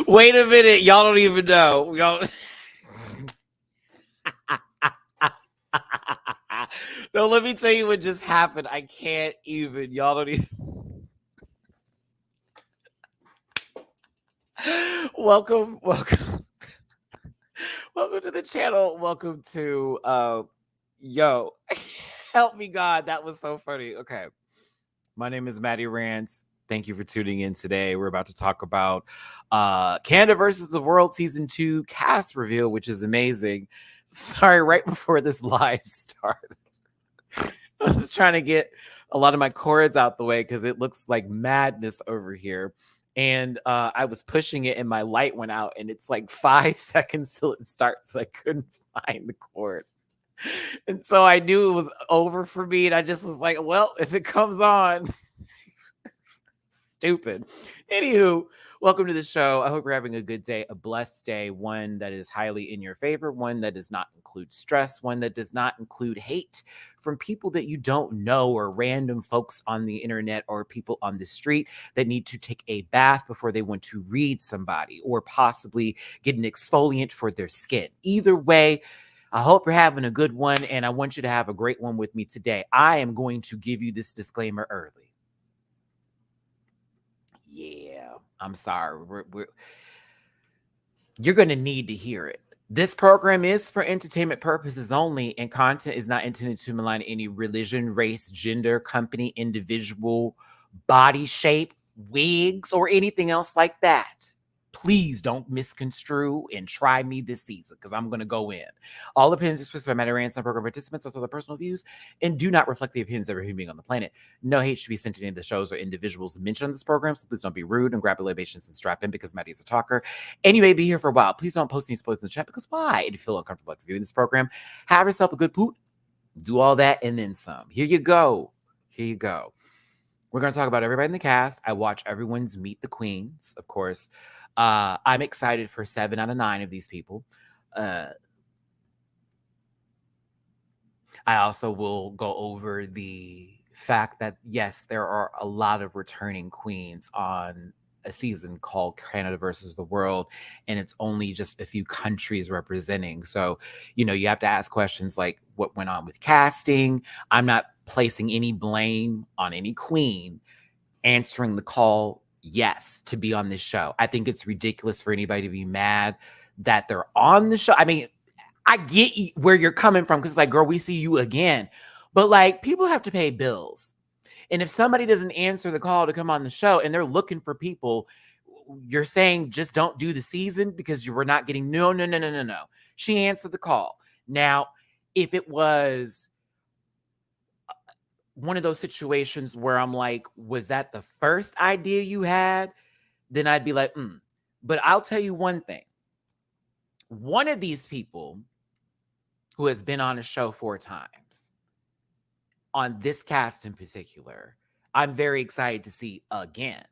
Wait a minute. Y'all don't even know. Y'all. No, let me tell you what just happened. I can't even. Y'all don't even. Welcome. Welcome to the channel. Welcome to yo. Help me God. That was so funny. Okay. My name is Maddie Rance. Thank you for tuning in today. We're about to talk about Canada versus the World Season 2 cast reveal, which is amazing. Sorry, right before this live started. I was trying to get a lot of my cords out the way because it looks like madness over here. And I was pushing it and my light went out and it's like 5 seconds till it starts. So I couldn't find the cord. And so I knew it was over for me. And I just was like, well, if it comes on, stupid. Anywho, welcome to the show. I hope you're having a good day, a blessed day, one that is highly in your favor, one that does not include stress, one that does not include hate from people that you don't know or random folks on the internet or people on the street that need to take a bath before they want to read somebody or possibly get an exfoliant for their skin. Either way, I hope you're having a good one, and I want you to have a great one with me today. I am going to give you this disclaimer early. Yeah, I'm sorry. You're going to need to hear it. This program is for entertainment purposes only, and content is not intended to malign any religion, race, gender, company, individual, body shape, wigs, or anything else like that. Please don't misconstrue and try me this season because I'm going to go in. All opinions expressed by Maddie Rance and program participants are their personal views and do not reflect the opinions of every human being on the planet. No hate should be sent to any of the shows or individuals mentioned on this program, so please don't be rude and grab your libations and strap in because Maddie is a talker. And you may be here for a while. Please don't post any spoilers in the chat because why? If you feel uncomfortable after viewing this program, have yourself a good poot, do all that, and then some. Here you go. Here you go. We're going to talk about everybody in the cast. I watch everyone's Meet the Queens, of course. I'm excited for 7 out of 9 of these people. I also will go over the fact that, yes, there are a lot of returning queens on a season called Canada versus the World, and it's only just a few countries representing. So, you have to ask questions like what went on with casting. I'm not placing any blame on any queen answering the call yes to be on this show. I think it's ridiculous for anybody to be mad that they're on the show. I mean, I get where you're coming from because it's like, girl, we see you again. But like, people have to pay bills. And if somebody doesn't answer the call to come on the show and they're looking for people, you're saying just don't do the season because you were not getting no. She answered the call. Now, if it was one of those situations where I'm like, was that the first idea you had? Then I'd be like, But I'll tell you one thing. One of these people who has been on a show 4 times, on this cast in particular, I'm very excited to see again.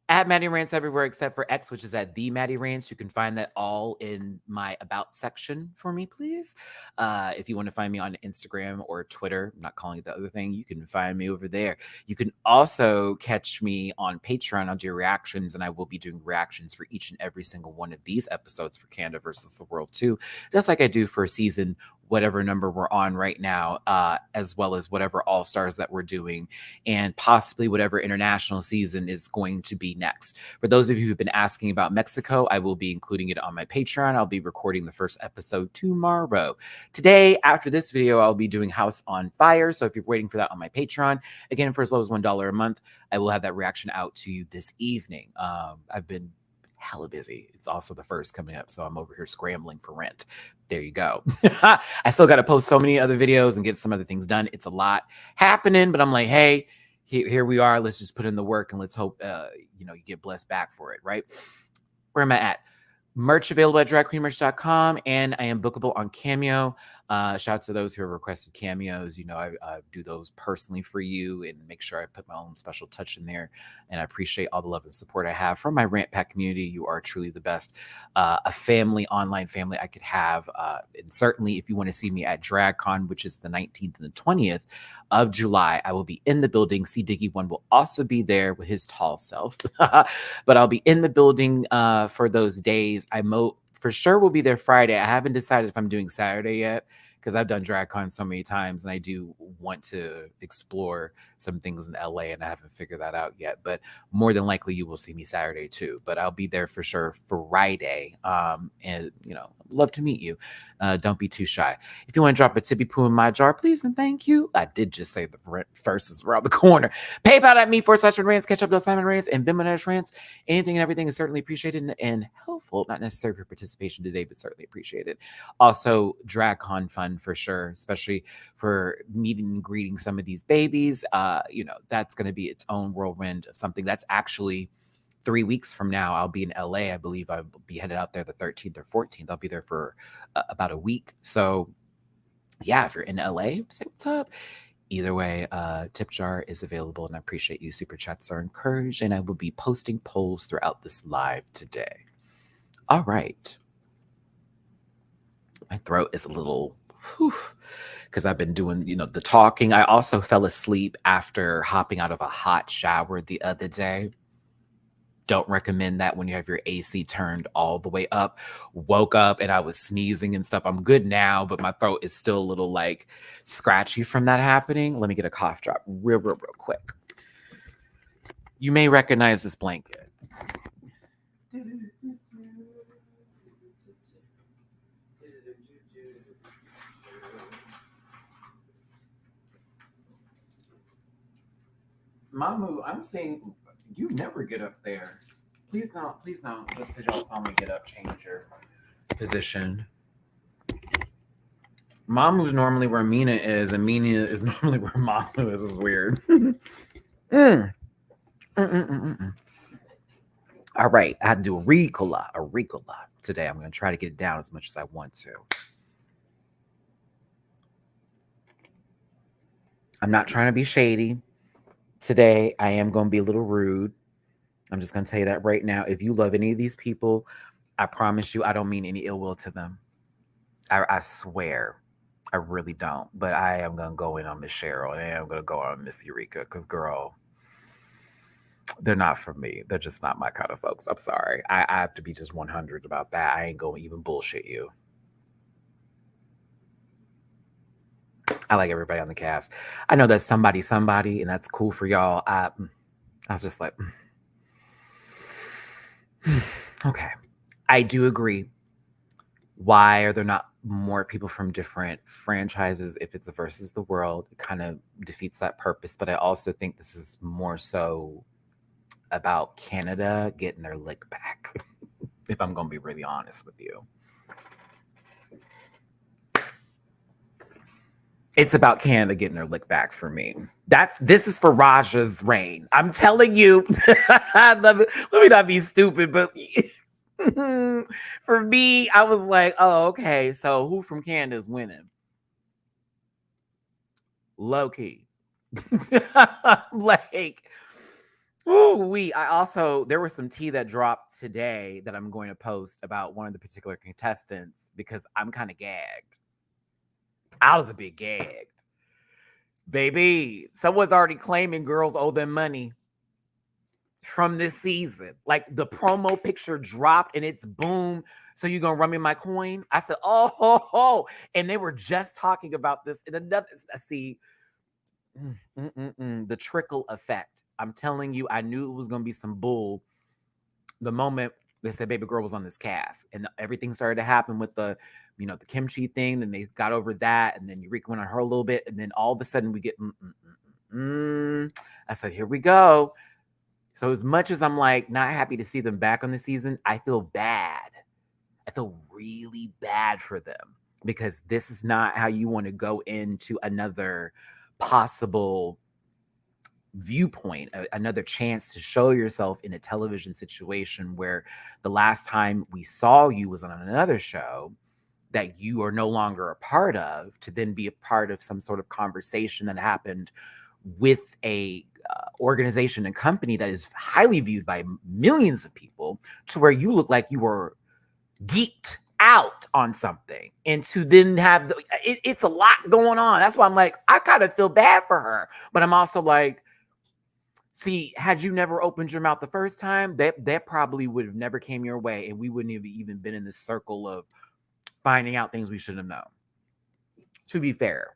At Maddie Rance everywhere except for X, which is at the Maddie Rance. You can find that all in my about section for me, please. If you want to find me on Instagram or Twitter, I'm not calling it the other thing, you can find me over there. You can also catch me on Patreon. I'll do reactions, and I will be doing reactions for each and every single one of these episodes for Canada versus the World 2, just like I do for season whatever number we're on right now, as well as whatever All-Stars that we're doing, and possibly whatever international season is going to be next. For those of you who've been asking about Mexico, I will be including it on my Patreon. I'll be recording the first episode tomorrow. Today, after this video, I'll be doing House on Fire, so if you're waiting for that on my Patreon, again, for as low as $1 a month, I will have that reaction out to you this evening. I've been hella busy. It's also the first coming up, so I'm over here scrambling for rent. There you go. I still got to post so many other videos and get some other things done. It's a lot happening, but I'm like, hey, here we are. Let's just put in the work and let's hope you get blessed back for it, right? Where am I at? Merch available at dragqueenmerch.com, and I am bookable on Cameo. Shout out to those who have requested cameos. I do those personally for you and make sure I put my own special touch in there. And I appreciate all the love and support I have from my Rant Pack community. You are truly the best, a family, online family I could have. And certainly, if you want to see me at DragCon, which is the 19th and the 20th of July, I will be in the building. C Diggy One will also be there with his tall self, but I'll be in the building for those days. For sure will be there Friday. I haven't decided if I'm doing Saturday yet because I've done DragCon so many times and I do want to explore some things in LA and I haven't figured that out yet. But more than likely you will see me Saturday too. But I'll be there for sure Friday. And love to meet you. Don't be too shy. If you want to drop a tippy poo in my jar, please and thank you. I did just say the rent first is around the corner. PayPal.me/rants, catch up those Simon Rants and Venmo Rants. Anything and everything is certainly appreciated and helpful. Not necessarily for participation today, but certainly appreciated. Also, DragCon fun for sure, especially for meeting and greeting some of these babies. That's going to be its own whirlwind of something that's actually 3 weeks from now. I'll be in LA. I believe I'll be headed out there the 13th or 14th. I'll be there for about a week. So yeah, if you're in LA, say what's up. Either way, tip jar is available and I appreciate you. Super chats are encouraged and I will be posting polls throughout this live today. All right. My throat is a little because I've been doing, the talking. I also fell asleep after hopping out of a hot shower the other day. Don't recommend that when you have your AC turned all the way up. Woke up and I was sneezing and stuff. I'm good now, but my throat is still a little scratchy from that happening. Let me get a cough drop real quick. You may recognize this blanket. Mamu, I'm saying you never get up there. Please don't. Just because y'all saw me get up, change your position. Mamu's normally where Mina is, and Mina is normally where Mamu is. This is weird. All right, I had to do a Ricola today. I'm going to try to get it down as much as I want to. I'm not trying to be shady. Today, I am going to be a little rude. I'm just going to tell you that right now. If you love any of these people, I promise you, I don't mean any ill will to them. I swear. I really don't. But I am going to go in on Miss Cheryl and I am going to go on Miss Eureka because, girl, they're not for me. They're just not my kind of folks. I'm sorry. I have to be just 100 about that. I ain't going to even bullshit you. I like everybody on the cast. I know that's somebody, and that's cool for y'all. I was just like, okay. I do agree. Why are there not more people from different franchises? If it's versus the world, it kind of defeats that purpose. But I also think this is more so about Canada getting their lick back, if I'm going to be really honest with you. It's about Canada getting their lick back for me. This is for Raja's reign. I'm telling you. let me not be stupid, but for me, I was like, oh, okay. So who from Canada is winning? Low key. There was some tea that dropped today that I'm going to post about one of the particular contestants because I'm kind of gagged. I was a bit gagged. Baby, someone's already claiming girls owe them money from this season. Like the promo picture dropped and it's boom. So you gonna run me my coin? I said, oh, ho, ho. And they were just talking about this in another. See, the trickle effect. I'm telling you, I knew it was gonna be some bull. The moment they said baby girl was on this cast, and everything started to happen with the kimchi thing. Then they got over that, and then Eureka went on her a little bit, and then all of a sudden we get. I said, here we go. So as much as I'm not happy to see them back on the season, I feel bad. I feel really bad for them because this is not how you want to go into another possible viewpoint, another chance to show yourself in a television situation where the last time we saw you was on another show that you are no longer a part of to then be a part of some sort of conversation that happened with a organization and company that is highly viewed by millions of people, to where you look like you were geeked out on something, and to then have it's a lot going on. That's why I'm like, I kind of feel bad for her, but I'm also like, see, had you never opened your mouth the first time, that probably would have never came your way, and we wouldn't have even been in this circle of finding out things we shouldn't have known, to be fair.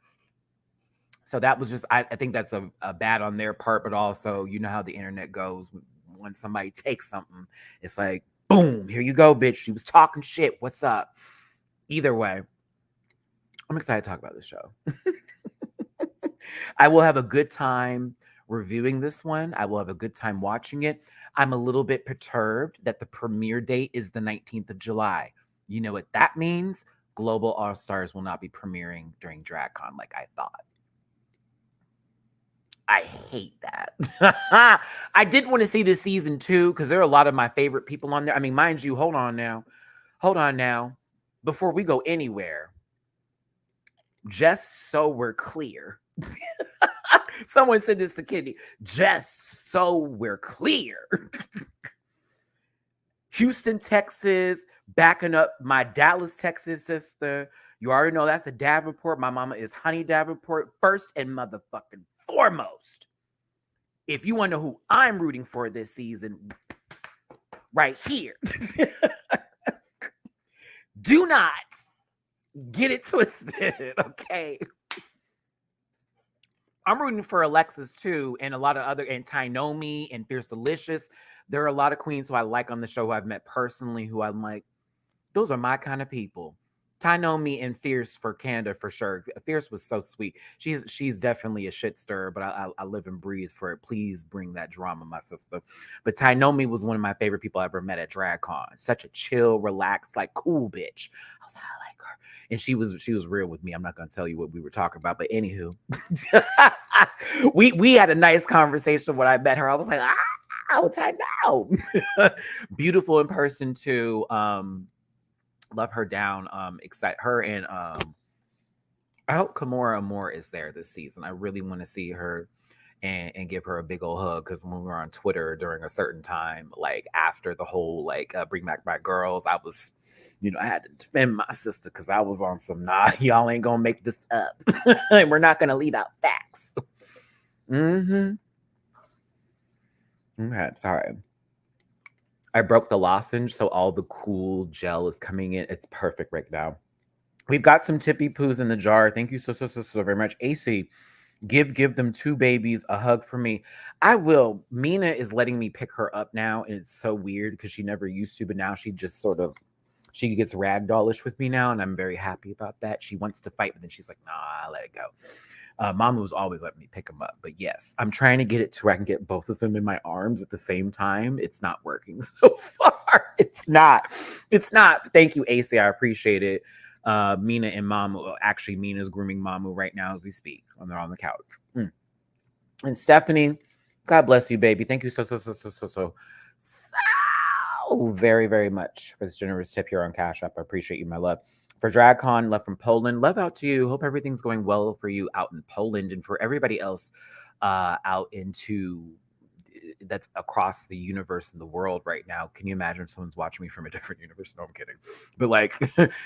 So that was just, I think that's a bad on their part, but also, you know how the internet goes. When somebody takes something, it's like, boom, here you go, bitch. She was talking shit. What's up? Either way, I'm excited to talk about this show. I will have a good time reviewing this one. I will have a good time watching it. I'm a little bit perturbed that the premiere date is the 19th of July. You know what that means? Global All Stars will not be premiering during DragCon like I thought. I hate that. I did want to see this season 2 because there are a lot of my favorite people on there. I mean, mind you, hold on now. Before we go anywhere, just so we're clear. Someone said this to Kitty. Just so we're clear. Houston, Texas, backing up my Dallas, Texas sister. You already know that's a Davenport. My mama is Honey Davenport, first and motherfucking foremost. If you want to know who I'm rooting for this season, right here. Do not get it twisted, okay? I'm rooting for Alexis too, and a lot of other, and Tsunami and Fierce Delicious. There are a lot of queens who I like on the show who I've met personally, who I'm like, those are my kind of people. Tsunami and Fierce for Canada for sure. Fierce was so sweet. She's definitely a shit stirrer, but I live and breathe for it. Please bring that drama, my sister. But Tsunami was one of my favorite people I ever met at DragCon. Such a chill, relaxed, like cool bitch. I was like, I like her, and she was real with me. I'm not gonna tell you what we were talking about, but anywho, we had a nice conversation when I met her. I was like, what's I know? Beautiful in person too. Love her down. Excite her, and I hope Kimora Moore is there this season. I really want to see her and give her a big old hug, because when we were on Twitter during a certain time, like after the whole like Bring Back My Girls, I was, I had to defend my sister because I was on some y'all ain't gonna make this up, and we're not gonna leave out facts. Okay, sorry. I broke the lozenge, so all the cool gel is coming in. It's perfect right now. We've got some tippy poos in the jar. Thank you so very much. AC, give them 2 babies a hug for me. I will. Mina is letting me pick her up now, and it's so weird because she never used to, but now she just sort of, she gets ragdollish with me now, and I'm very happy about that. She wants to fight, but then she's like, nah, I'll let it go. Mama was always letting me pick them up, but yes, I'm trying to get it to where I can get both of them in my arms at the same time. It's not working so far. It's not. Thank you, AC. I appreciate it. Mina and Mamu. Actually, Mina's grooming Mamu right now as we speak. When they're on the couch. And Stephanie, God bless you, baby. Thank you so very, very much for this generous tip here on Cash App. I appreciate you, my love. For DragCon, love from Poland. Love out to you. Hope everything's going well for you out in Poland, and for everybody else out into that's across the universe and the world right now. Can you imagine if someone's watching me from a different universe? No, I'm kidding. But like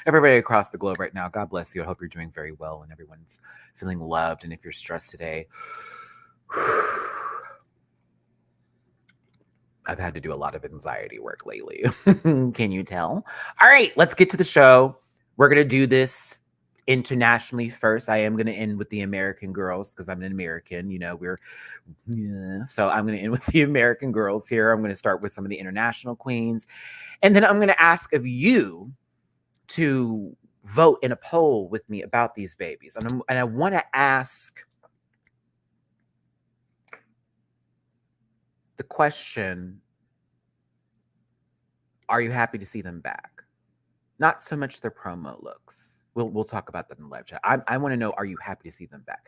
everybody across the globe right now, God bless you. I hope you're doing very well and everyone's feeling loved. And if you're stressed today, I've had to do a lot of anxiety work lately. Can you tell? All right, let's get to the show. We're going to do this internationally first. I am going to end with the American girls because I'm an American. So I'm going to end with the American girls here. I'm going to start with some of the international queens. And then I'm going to ask of you to vote in a poll with me about these babies. And I want to ask the question, are you happy to see them back? Not so much their promo looks. We'll talk about that in the live chat. I want to know, are you happy to see them back?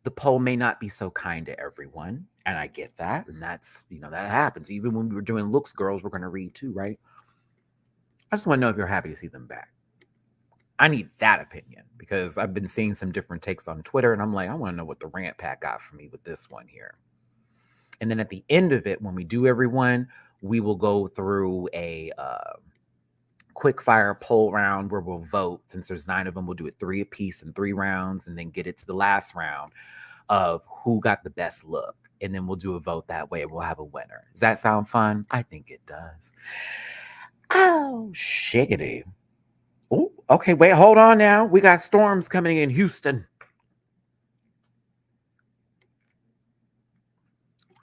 The poll may not be so kind to everyone, and I get that, and that's, that happens. Even when we were doing looks, girls, we're going to read too, right? I just want to know if you're happy to see them back. I need that opinion because I've been seeing some different takes on Twitter, and I'm like, I want to know what the rant pack got for me with this one here. And then at the end of it, when we do everyone, we will go through a quick fire poll round where we'll vote. Since there's 9 of them, we'll do it 3 apiece in 3 rounds, and then get it to the last round of who got the best look. And then we'll do a vote that way. We'll have a winner. Does that sound fun? I think it does. Oh, shiggity. Oh, okay. Wait, hold on now. We got storms coming in Houston.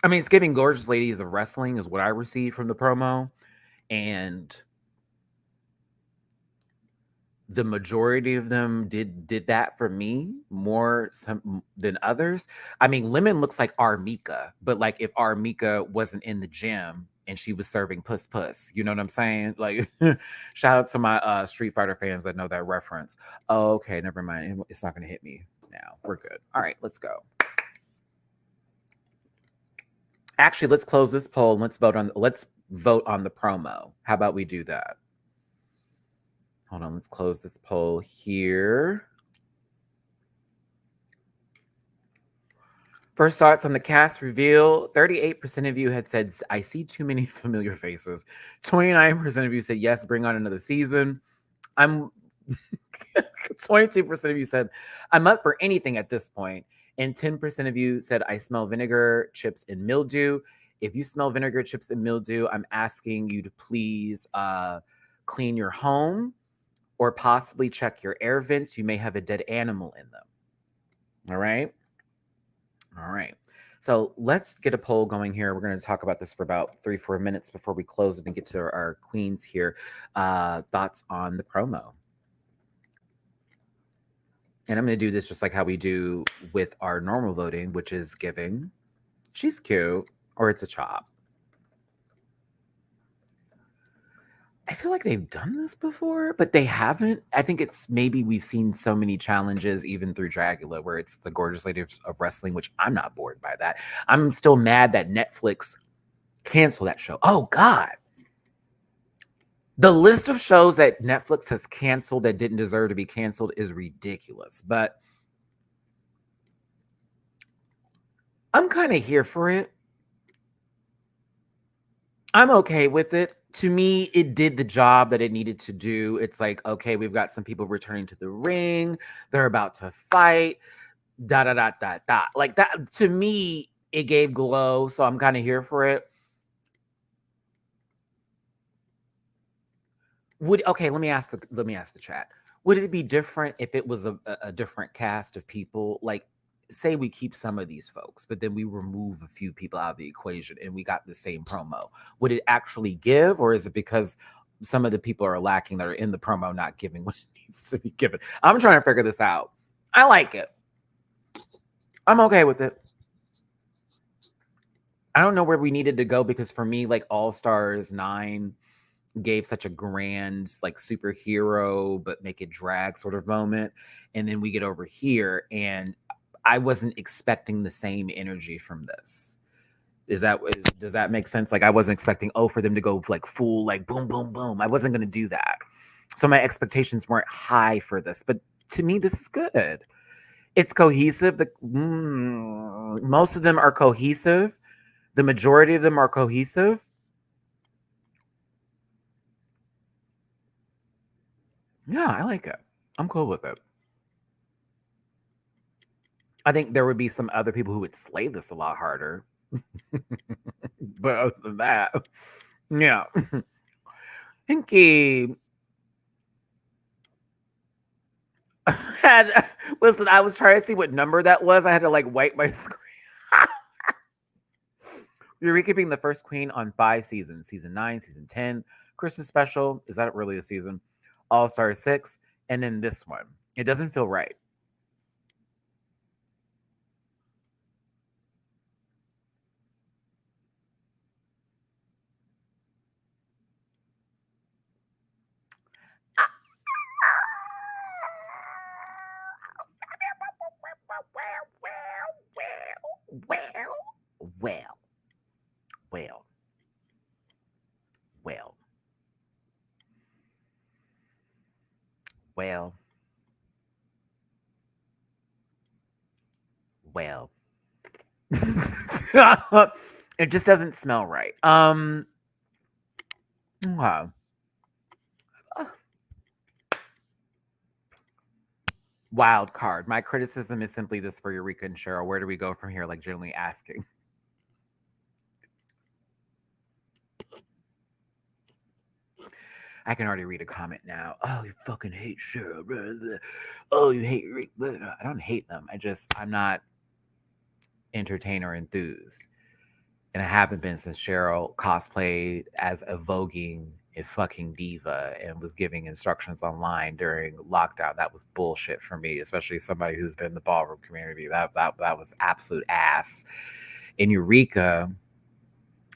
I mean, it's giving Gorgeous Ladies of Wrestling is what I received from the promo. And the majority of them did that for me more than others. I mean, Lemon looks like Armika, but like if Armika wasn't in the gym and she was serving puss, you know what I'm saying? Like, shout out to my Street Fighter fans that know that reference. Oh, okay, never mind. It's not going to hit me now. We're good. All right, let's go. Actually, let's close this poll and let's vote on the promo. How about we do that? Hold on, let's close this poll here. First thoughts on the cast reveal. 38% of you had said, I see too many familiar faces. 29% of you said, yes, bring on another season. 22% of you said, I'm up for anything at this point. And 10% of you said, I smell vinegar, chips, and mildew. If you smell vinegar, chips, and mildew, I'm asking you to please clean your home or possibly check your air vents. You may have a dead animal in them. All right. All right. So let's get a poll going here. We're going to talk about this for about 3-4 minutes before we close it and get to our queens here. Thoughts on the promo. And I'm going to do this just like how we do with our normal voting, which is giving she's cute or it's a chop. I feel like they've done this before, but they haven't. I think it's maybe we've seen so many challenges even through Dragula where it's the Gorgeous Lady of Wrestling, which I'm not bored by that. I'm still mad that Netflix canceled that show. Oh, God. The list of shows that Netflix has canceled that didn't deserve to be canceled is ridiculous. But I'm kind of here for it. I'm okay with it. To me, it did the job that it needed to do. It's like, okay, we've got some people returning to the ring. They're about to fight. Da da da da da. Like that, to me, it gave glow. So I'm kind of here for it. Let me ask the chat. Would it be different if it was a different cast of people? Like, say we keep some of these folks, but then we remove a few people out of the equation and we got the same promo. Would it actually give, or is it because some of the people are lacking that are in the promo not giving what it needs to be given? I'm trying to figure this out. I like it. I'm okay with it. I don't know where we needed to go because for me, like All Stars 9 gave such a grand, like superhero, but make it drag sort of moment. And then we get over here and I wasn't expecting the same energy from this. Does that make sense? Like I wasn't expecting, for them to go like full, like boom, boom, boom. I wasn't going to do that. So my expectations weren't high for this, but to me, this is good. It's cohesive. Most of them are cohesive. The majority of them are cohesive. Yeah, I like it. I'm cool with it. I think there would be some other people who would slay this a lot harder. But other than that, yeah. Pinky. Listen, I was trying to see what number that was. I had to like wipe my screen. Eureka being the first queen on 5 seasons. Season 9, season 10, Christmas special. Is that really a season? All Star 6, and then this one. It doesn't feel right. Well. Well, well. It just doesn't smell right. Okay. Wild card. My criticism is simply this for Eureka and Cheryl. Where do we go from here? Like, generally asking. I can already read a comment now. Oh, you fucking hate Cheryl. Blah, blah. Oh, you hate Eureka. Blah. I don't hate them. I'm not entertained or enthused. And I haven't been since Cheryl cosplayed as a voguing a fucking diva and was giving instructions online during lockdown. That was bullshit for me, especially somebody who's been in the ballroom community. That was absolute ass. In Eureka,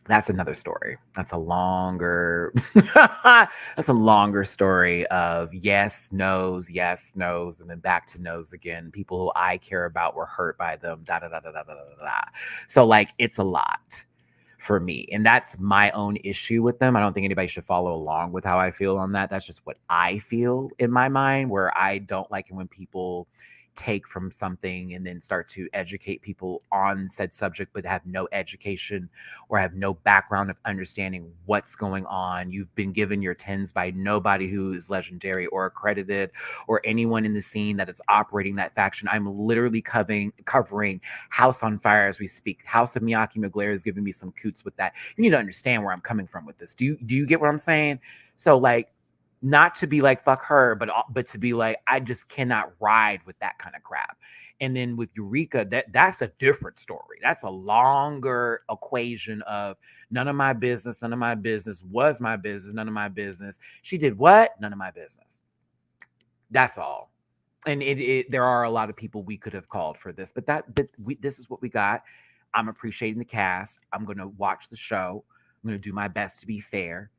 that's another story. That's a longer that's a longer story of yes, no's, and then back to no's again. People who I care about were hurt by them. Da da da da da da da da. So like it's a lot for me. And that's my own issue with them. I don't think anybody should follow along with how I feel on that. That's just what I feel in my mind, where I don't like it when people take from something and then start to educate people on said subject, but have no education or have no background of understanding what's going on. You've been given your tens by nobody who is legendary or accredited or anyone in the scene that is operating that faction. I'm literally covering House on Fire as we speak. House of Miyaki McGlare is giving me some coots with that. You need to understand where I'm coming from with this. Do you get what I'm saying? So like, not to be like fuck her, but to be like I just cannot ride with that kind of crap. And then with Eureka, that's a different story. That's a longer equation of none of my business, none of my business was my business, none of my business. She did what? None of my business. That's all. And there are a lot of people we could have called for this, but this is what we got. I'm appreciating the cast. I'm going to watch the show. I'm going to do my best to be fair.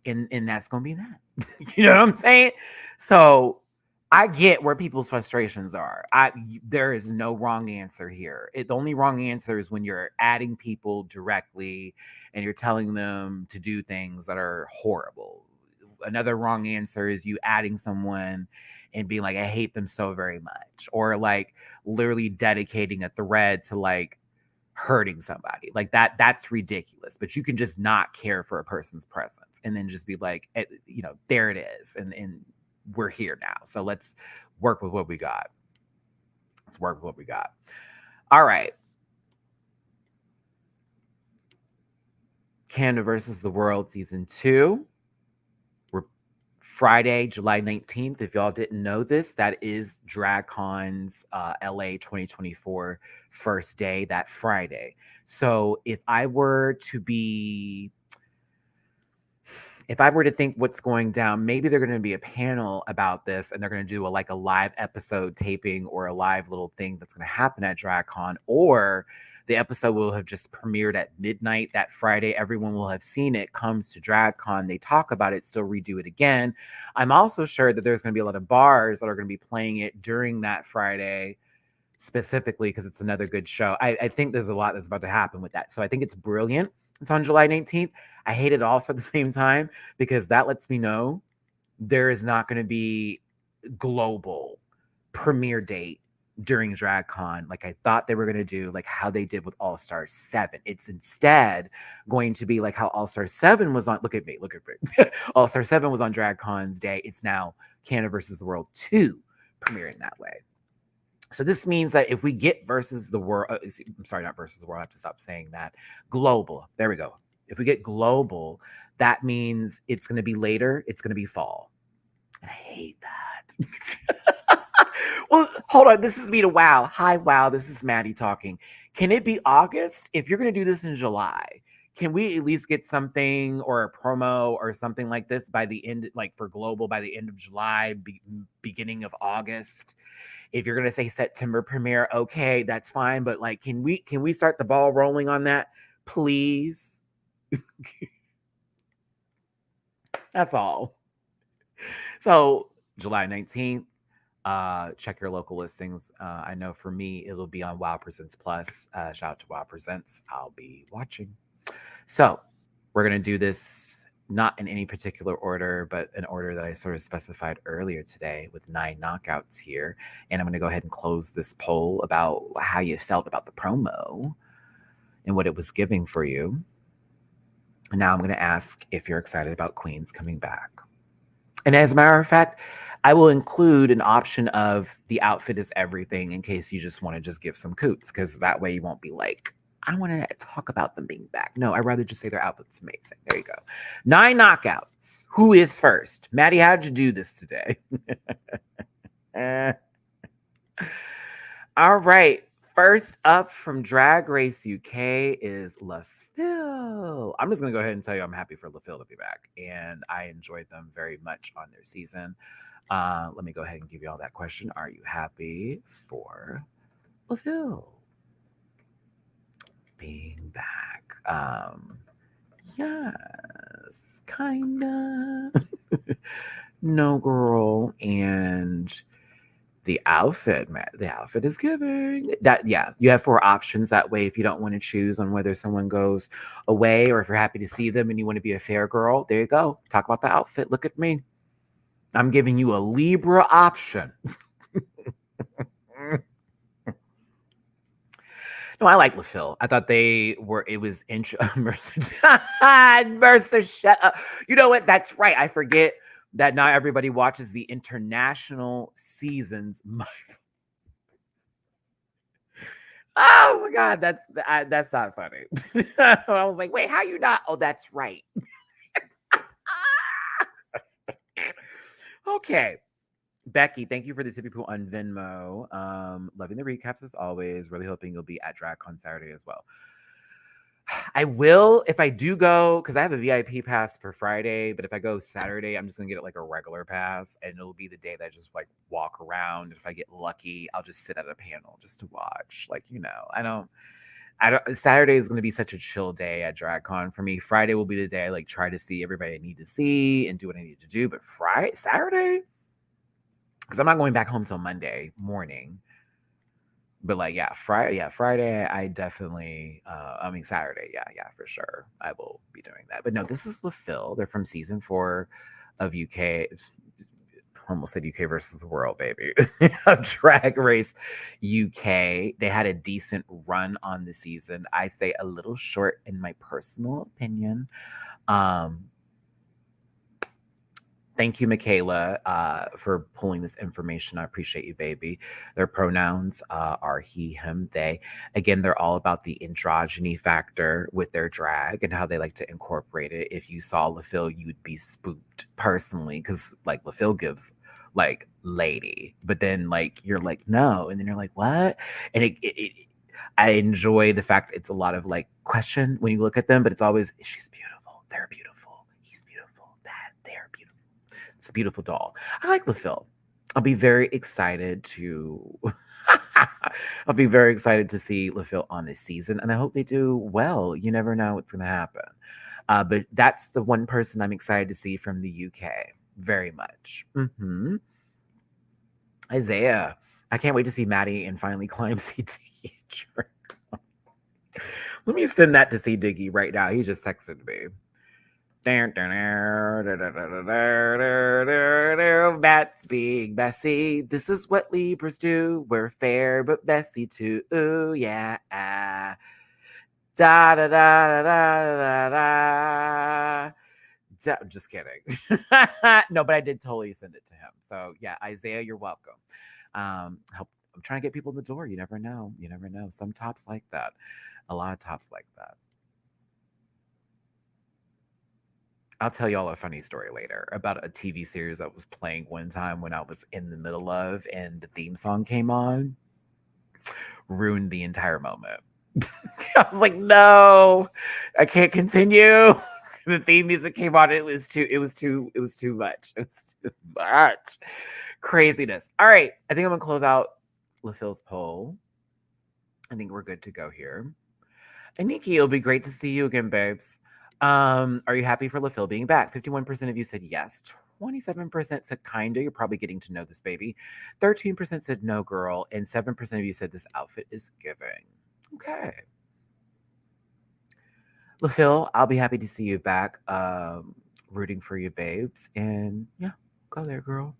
And that's gonna be that. You know what I'm saying? So I get where people's frustrations are. There is no wrong answer here. The only wrong answer is when you're adding people directly and you're telling them to do things that are horrible. Another wrong answer is you adding someone and being like, I hate them so very much, or like literally dedicating a thread to like hurting somebody like that's ridiculous. But you can just not care for a person's presence and then just be like, there it is, and we're here now, so let's work with what we got. All right, Canada versus the World season 2. We're Friday, July 19th. If y'all didn't know this, that is DragCon's LA 2024 first day, that Friday. So if I were to think what's going down, maybe they're going to be a panel about this and they're going to do a live episode taping or a live little thing that's going to happen at DragCon, or the episode will have just premiered at midnight that Friday. Everyone will have seen it, comes to DragCon, they talk about it, still redo it again. I'm also sure that there's going to be a lot of bars that are going to be playing it during that Friday, specifically because it's another good show. I think there's a lot that's about to happen with that. So I think it's brilliant. It's on July 19th. I hate it also at the same time because that lets me know there is not going to be global premiere date during DragCon like I thought they were going to do, like how they did with All Star 7. It's instead going to be like how All Star 7 was on. Look at me. All Star 7 was on DragCon's day. It's now Canada versus the World 2 premiering that way. So this means that if we get versus the world, I'm sorry, not versus the world, I have to stop saying that. Global. There we go. If we get global, that means it's going to be later. It's going to be fall. And I hate that. Well, hold on. This is me to Wow. Hi, Wow. This is Maddie talking. Can it be August? If you're going to do this in July, can we at least get something or a promo or something like this by the end, like for global, by the end of July, beginning of August? If you're going to say September premiere, okay, that's fine. But like, can we start the ball rolling on that, please? That's all. So July 19th, check your local listings. I know for me, it'll be on Wow Presents Plus. Shout out to Wow Presents. I'll be watching. So we're going to do this not in any particular order, but an order that I sort of specified earlier today with 9 knockouts here. And I'm going to go ahead and close this poll about how you felt about the promo and what it was giving for you. And now I'm going to ask if you're excited about Queens coming back. And as a matter of fact, I will include an option of the outfit is everything in case you just want to just give some coots, because that way you won't be like, I want to talk about them being back. No, I'd rather just say their outfit's amazing. There you go. 9 knockouts. Who is first? Maddie, how did you do this today? All right. First up from Drag Race UK is LaFille. I'm just going to go ahead and tell you I'm happy for LaFille to be back. And I enjoyed them very much on their season. Let me go ahead and give you all that question. Are you happy for LaFille being back? Yes, kinda. No, girl. And the outfit, man, the outfit is giving that. Yeah, you have 4 options that way. If you don't want to choose on whether someone goes away or if you're happy to see them and you want to be a fair girl, there you go. Talk about the outfit. Look at me. I'm giving you a Libra option. No, I like LaFille. I thought they were, it was Mercer. Mercer, shut up. You know what? That's right. I forget that not everybody watches the international seasons. Oh my God, that's not funny. I was like, wait, how you not? Oh, that's right. Okay. Becky, thank you for the tippy poo on Venmo. Loving the recaps as always. Really hoping you'll be at DragCon Saturday as well. I will, if I do go, because I have a VIP pass for Friday, but if I go Saturday, I'm just gonna get it like a regular pass, and it'll be the day that I just like walk around. If I get lucky, I'll just sit at a panel just to watch. Like, I don't. Saturday is going to be such a chill day at DragCon for me. Friday will be the day I like try to see everybody I need to see and do what I need to do. But Saturday, because I'm not going back home till Monday morning. But like, Friday, I definitely, Saturday, for sure, I will be doing that. But no, this is LaFille. They're from season 4 of UK. Almost said UK versus the world, baby. Of Drag Race UK. They had a decent run on the season. I say a little short in my personal opinion. Thank you, Michaela, for pulling this information. I appreciate you, baby. Their pronouns are he, him, they. Again, they're all about the androgyny factor with their drag and how they like to incorporate it. If you saw LaFille, you'd be spooked personally because, like, LaFille gives, like, lady. But then, like, you're like, no. And then you're like, what? And I enjoy the fact it's a lot of, like, question when you look at them, but it's always, she's beautiful. They're beautiful. It's a beautiful doll. I like LaFille. I'll be very excited to see LaFille on this season, and I hope they do well. You never know what's going to happen. But that's the one person I'm excited to see from the UK. Very much. Isaiah. I can't wait to see Maddie and finally climb C Diggy. Let me send that to C Diggy right now. He just texted me. That's being messy. This is what Libras do. We're fair but messy too. Ooh, yeah. Da da da da da da da. I'm just kidding. No, but I did totally send it to him. So yeah, Isaiah, you're welcome. I'm trying to get people in the door. You never know. You never know. Some tops like that. A lot of tops like that. I'll tell y'all a funny story later about a TV series that was playing one time when I was in the middle of, and the theme song came on. Ruined the entire moment. I was like, no, I can't continue. The theme music came on. It was too much. It was too much. Craziness. All right. I think I'm gonna close out LaFille's poll. I think we're good to go here. And Nikki, it'll be great to see you again, babes. Are you happy for LaFille being back? 51% of you said yes. 27% said kinda. You're probably getting to know this baby. 13% said no, girl. And 7% of you said this outfit is giving. Okay. LaFille, I'll be happy to see you back. Rooting for you, babes. And yeah, go there, girl.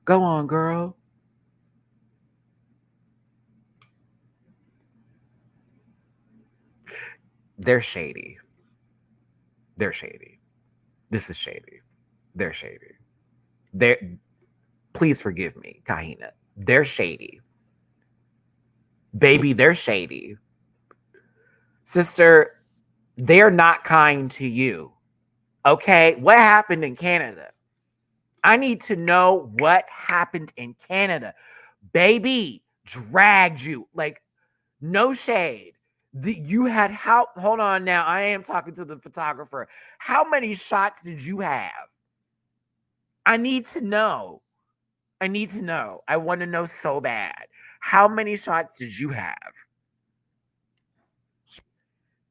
Go on, girl. They're shady. They're shady. This is shady. They're shady. They're please forgive me, Kahena. They're shady. Baby, they're shady. Sister, they're not kind to you. Okay? What happened in Canada? I need to know what happened in Canada. Baby dragged you. Like, no shade. You had how? Hold on now. I am talking to the photographer. How many shots did you have? I need to know. I need to know. I want to know so bad. How many shots did you have?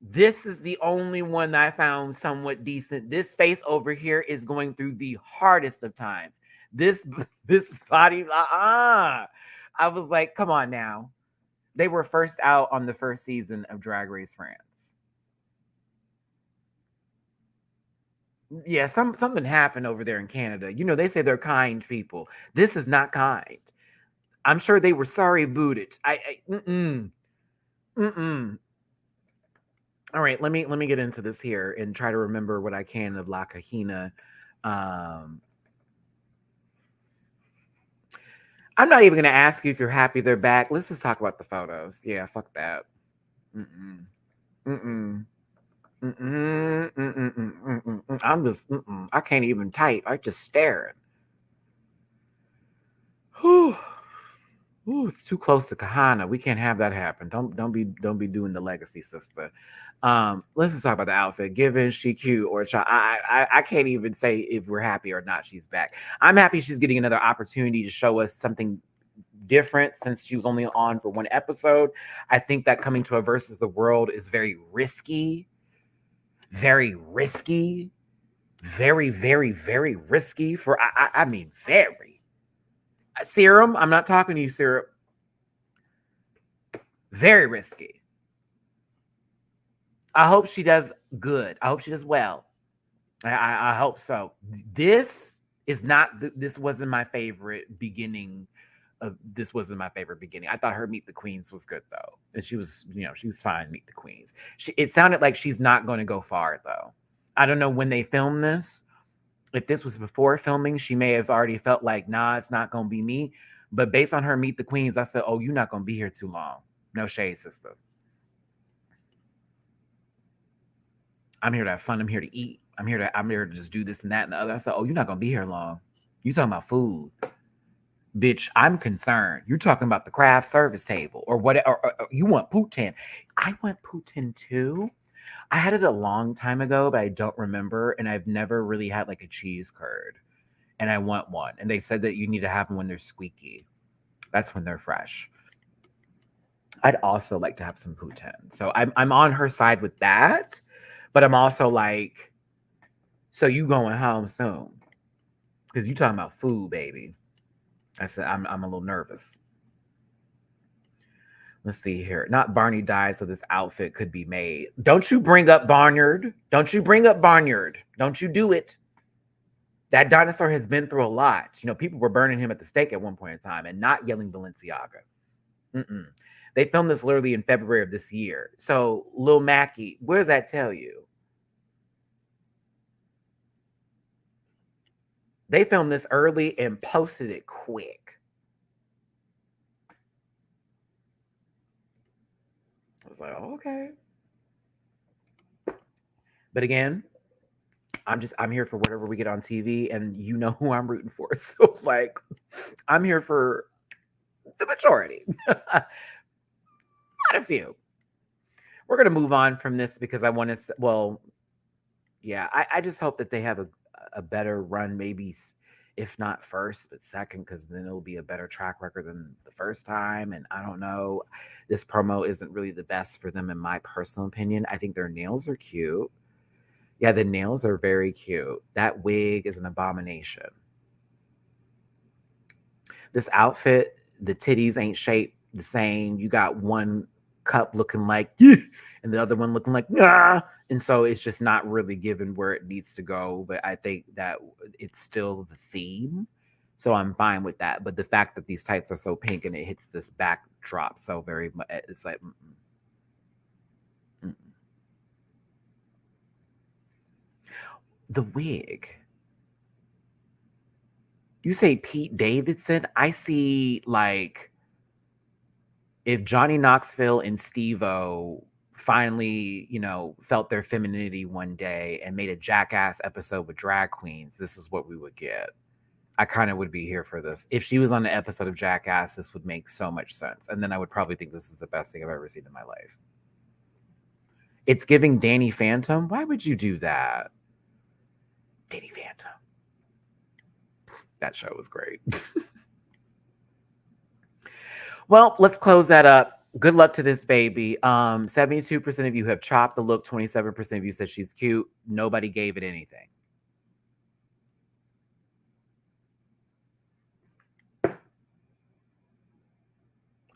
This is the only one that I found somewhat decent. This face over here is going through the hardest of times. This this body, I was like, come on now. They were first out on the first season of Drag Race France. Yeah, something happened over there in Canada. You know, they say they're kind people. This is not kind. I'm sure they were sorry booted. Mm-mm. All right, let me get into this here and try to remember what I can of La Kahena. Um, I'm not even gonna ask you if you're happy they're back. Let's just talk about the photos. Yeah, fuck that. Mm-mm. Mm-mm. Mm-mm. Mm-mm. I'm just I can't even type. I just staring. Whew. Ooh, it's too close to Kahana. We can't have that happen. Don't be doing the legacy, sister. Let's just talk about the outfit. Given she cute or I can't even say if we're happy or not. She's back. I'm happy she's getting another opportunity to show us something different since she was only on for one episode. I think that coming to a versus the world is very risky, very risky, very risky for I mean very. Serum, I'm not talking to you, Serum. Very risky. I hope she does good. I hope she does well. I hope so. This is not. This wasn't my favorite beginning. This wasn't my favorite beginning. I thought her Meet the Queens was good though, and she was, she was fine. Meet the Queens. It sounded like she's not going to go far though. I don't know when they filmed this. If this was before filming, she may have already felt like, nah, it's not going to be me. But based on her Meet the Queens, I said, oh, you're not going to be here too long. No shade, sister. I'm here to have fun. I'm here to eat. I'm here to just do this and that and the other. I said, oh, you're not gonna be here long. You talking about food. Bitch, I'm concerned. You're talking about the craft service table or what or you want poutine. I want poutine too. I had it a long time ago, but I don't remember. And I've never really had like a cheese curd. And I want one. And they said that you need to have them when they're squeaky. That's when they're fresh. I'd also like to have some poutine. So I'm on her side with that. But I'm also like, so you going home soon? Because you talking about food, baby. I said I'm a little nervous. Let's see here. Not Barney died, so this outfit could be made. Don't you bring up Barnyard. Don't you bring up Barnyard. Don't you do it. That dinosaur has been through a lot. People were burning him at the stake at one point in time and not yelling Balenciaga. Mm-mm. They filmed this literally in February of this year. So, Lil Mackie, what does that tell you? They filmed this early and posted it quick. I was like, oh, okay. But again, I'm here for whatever we get on TV, and you know who I'm rooting for. So it's like, I'm here for the majority. Not a few. We're gonna move on from this because I want to. Well, yeah, I just hope that they have a better run, maybe if not first, but second, because then it'll be a better track record than the first time. And I don't know, this promo isn't really the best for them, in my personal opinion. I think their nails are cute. Yeah, the nails are very cute. That wig is an abomination. This outfit, the titties ain't shaped the same. You got one cup looking like, yeah, and the other one looking like, nah. And so it's just not really given where it needs to go. But I think that it's still the theme. So I'm fine with that. But the fact that these tights are so pink and it hits this backdrop so very much, it's like, mm-mm. The wig. You say Pete Davidson? I see like if Johnny Knoxville and Steve-O finally, felt their femininity one day and made a Jackass episode with drag queens, this is what we would get. I kind of would be here for this. If she was on an episode of Jackass, this would make so much sense. And then I would probably think this is the best thing I've ever seen in my life. It's giving Danny Phantom. Why would you do that? Danny Phantom. That show was great. Well, let's close that up. Good luck to this baby. 72% of you have chopped the look. 27% of you said she's cute. Nobody gave it anything.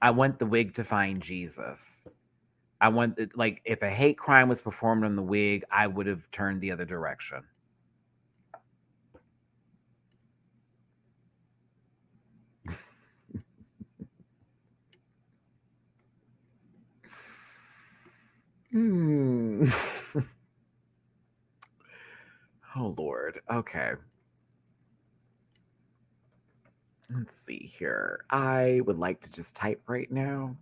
I want the wig to find Jesus. I want, like, if a hate crime was performed on the wig, I would have turned the other direction. Oh, Lord. Okay. Let's see here. I would like to just type right now.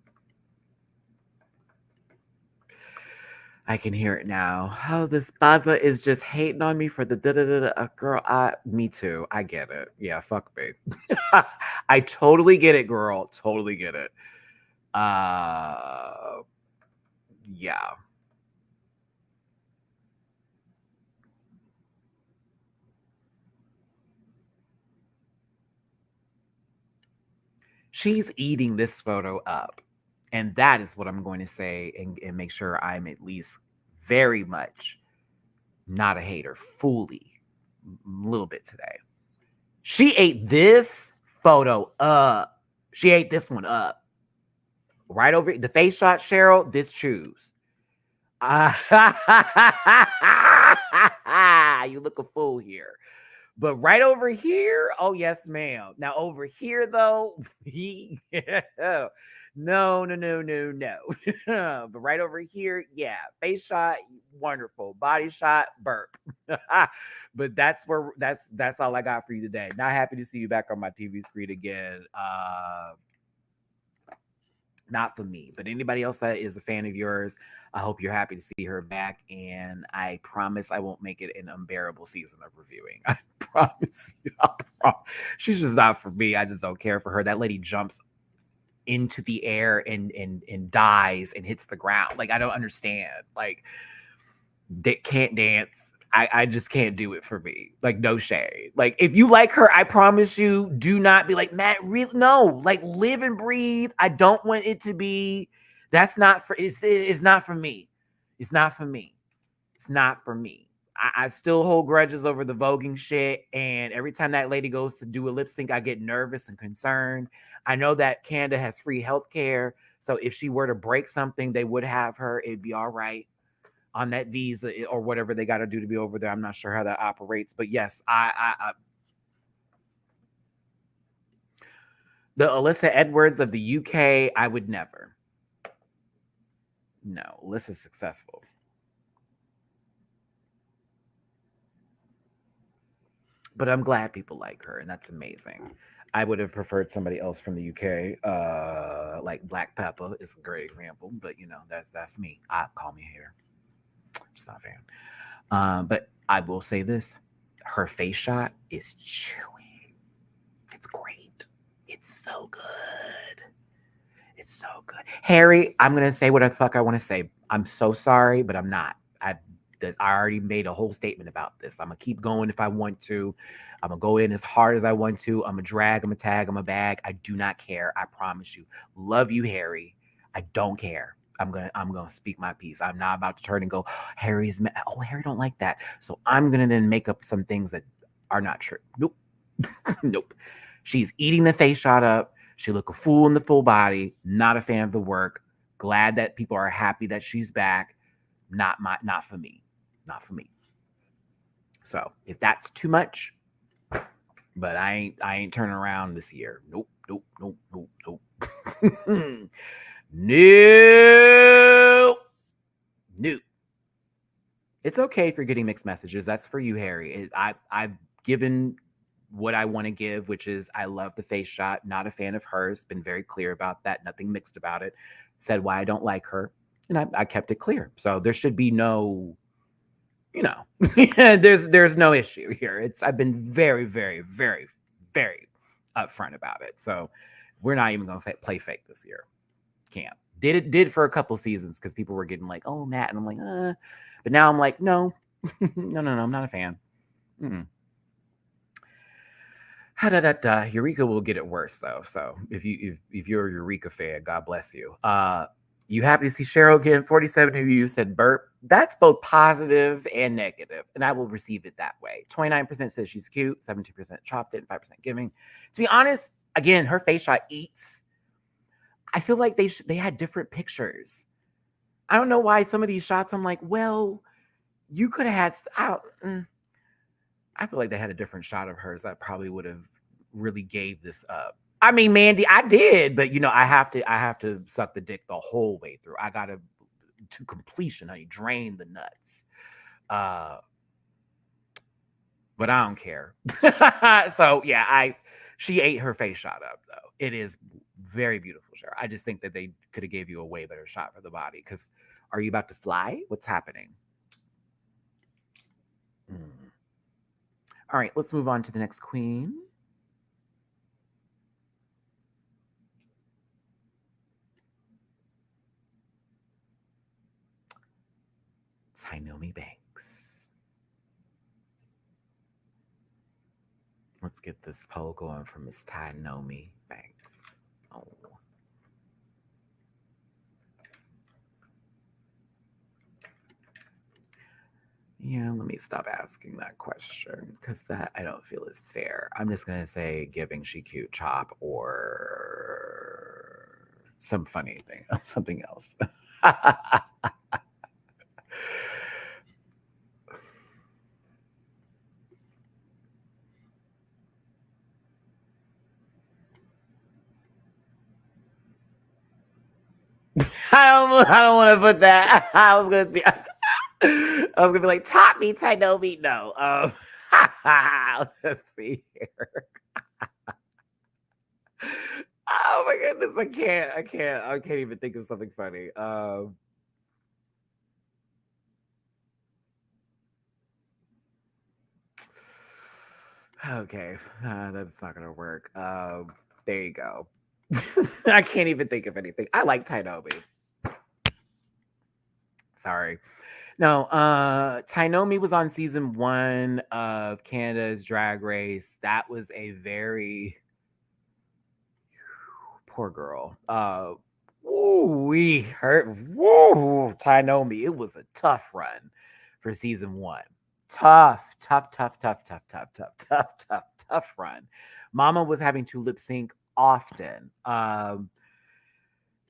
I can hear it now. Oh, this Baza is just hating on me for the da-da-da-da. Girl, me too. I get it. Yeah, fuck me. I totally get it, girl. Totally get it. Yeah. She's eating this photo up. And that is what I'm going to say and make sure I'm at least very much not a hater, fully, a little bit today. She ate this photo up. She ate this one up. Right over the face shot, Cheryl, this choose. You look a fool here. But right over here, oh yes, ma'am. Now over here though, no. But right over here, yeah, face shot, wonderful. Body shot, burp. But that's all I got for you today. Not happy to see you back on my TV screen again. Not for me, but anybody else that is a fan of yours, I hope you're happy to see her back. And I promise I won't make it an unbearable season of reviewing. I promise you. She's just not for me. I just don't care for her. That lady jumps into the air and dies and hits the ground. Like, I don't understand. Like, they can't dance. I just can't do it for me. Like, no shade. Like, if you like her, I promise you, do not be like, Matt, really? No, like, live and breathe. I don't want it to be, it's not for me. It's not for me. It's not for me. I still hold grudges over the voguing shit. And every time that lady goes to do a lip sync, I get nervous and concerned. I know that Canada has free healthcare. So if she were to break something, they would have her. It'd be all right on that visa or whatever they got to do to be over there. I'm not sure how that operates, but yes, the Alyssa Edwards of the UK, I would never. No, Alyssa's successful. But I'm glad people like her, and that's amazing. I would have preferred somebody else from the UK, like Black Peppa is a great example, but that's me. Call me a hater. Just not a fan. But I will say this: her face shot is chewy. It's great. It's so good. It's so good. Harry, I'm gonna say what the fuck I want to say. I'm so sorry, but I'm not. I already made a whole statement about this. I'm gonna keep going if I want to. I'm gonna go in as hard as I want to. I'm gonna drag. I'm gonna tag. I'm gonna bag. I do not care. I promise you. Love you, Harry. I don't care. I'm gonna speak my piece. I'm not about to turn and go, Harry don't like that. So I'm gonna then make up some things that are not true. Nope. Nope. She's eating the face shot up. She look a fool in the full body. Not a fan of the work. Glad that people are happy that she's back. Not for me. Not for me. So if that's too much, but I ain't turning around this year. Nope, nope, nope, nope, nope. No. Nope. It's okay if you're getting mixed messages. That's for you, Harry. I've given what I want to give, which is I love the face shot. Not a fan of hers. Been very clear about that. Nothing mixed about it. Said why I don't like her, and I kept it clear. So there should be no, there's no issue here. I've been very, very, very, very upfront about it. So we're not even gonna play fake this year. Can't. Did for a couple seasons because people were getting like, oh Matt, and I'm like, but now I'm like, no, no, I'm not a fan. Eureka will get it worse though. So if you're a Eureka fan, God bless you. You happy to see Cheryl again? 47 of you said burp. That's both positive and negative, and I will receive it that way. 29% says she's cute, 17% chopped it, and 5% giving. To be honest, again, her face shot eats. I feel like they had different pictures. I don't know why some of these shots I'm like, well, you could have had. I feel like they had a different shot of hers that probably would have really gave this up. I mean, Mandy, I did, but I have to suck the dick the whole way through. I gotta to completion, honey, drain the nuts. But I don't care. So yeah, she ate her face shot up though. It is very beautiful, Cheryl. I just think that they could have gave you a way better shot for the body. Because are you about to fly? What's happening? All right, let's move on to the next queen. Tsunami Banks. Let's get this poll going for Miss Tsunami Banks. Oh. Yeah, let me stop asking that question because that I don't feel is fair. I'm just gonna say giving she cute chop or some funny thing, something else. I don't want to put that. I was gonna be like, top me, Tsunami. No. Let's see here. Oh my goodness, I can't even think of something funny. Okay, that's not gonna work. There you go. I can't even think of anything. I like Tsunami. Sorry. No, Tsunami was on season 1 of Canada's Drag Race. That was a very poor girl. We hurt. Woo, Tsunami. It was a tough run for season 1. Tough run. Mama was having to lip sync often.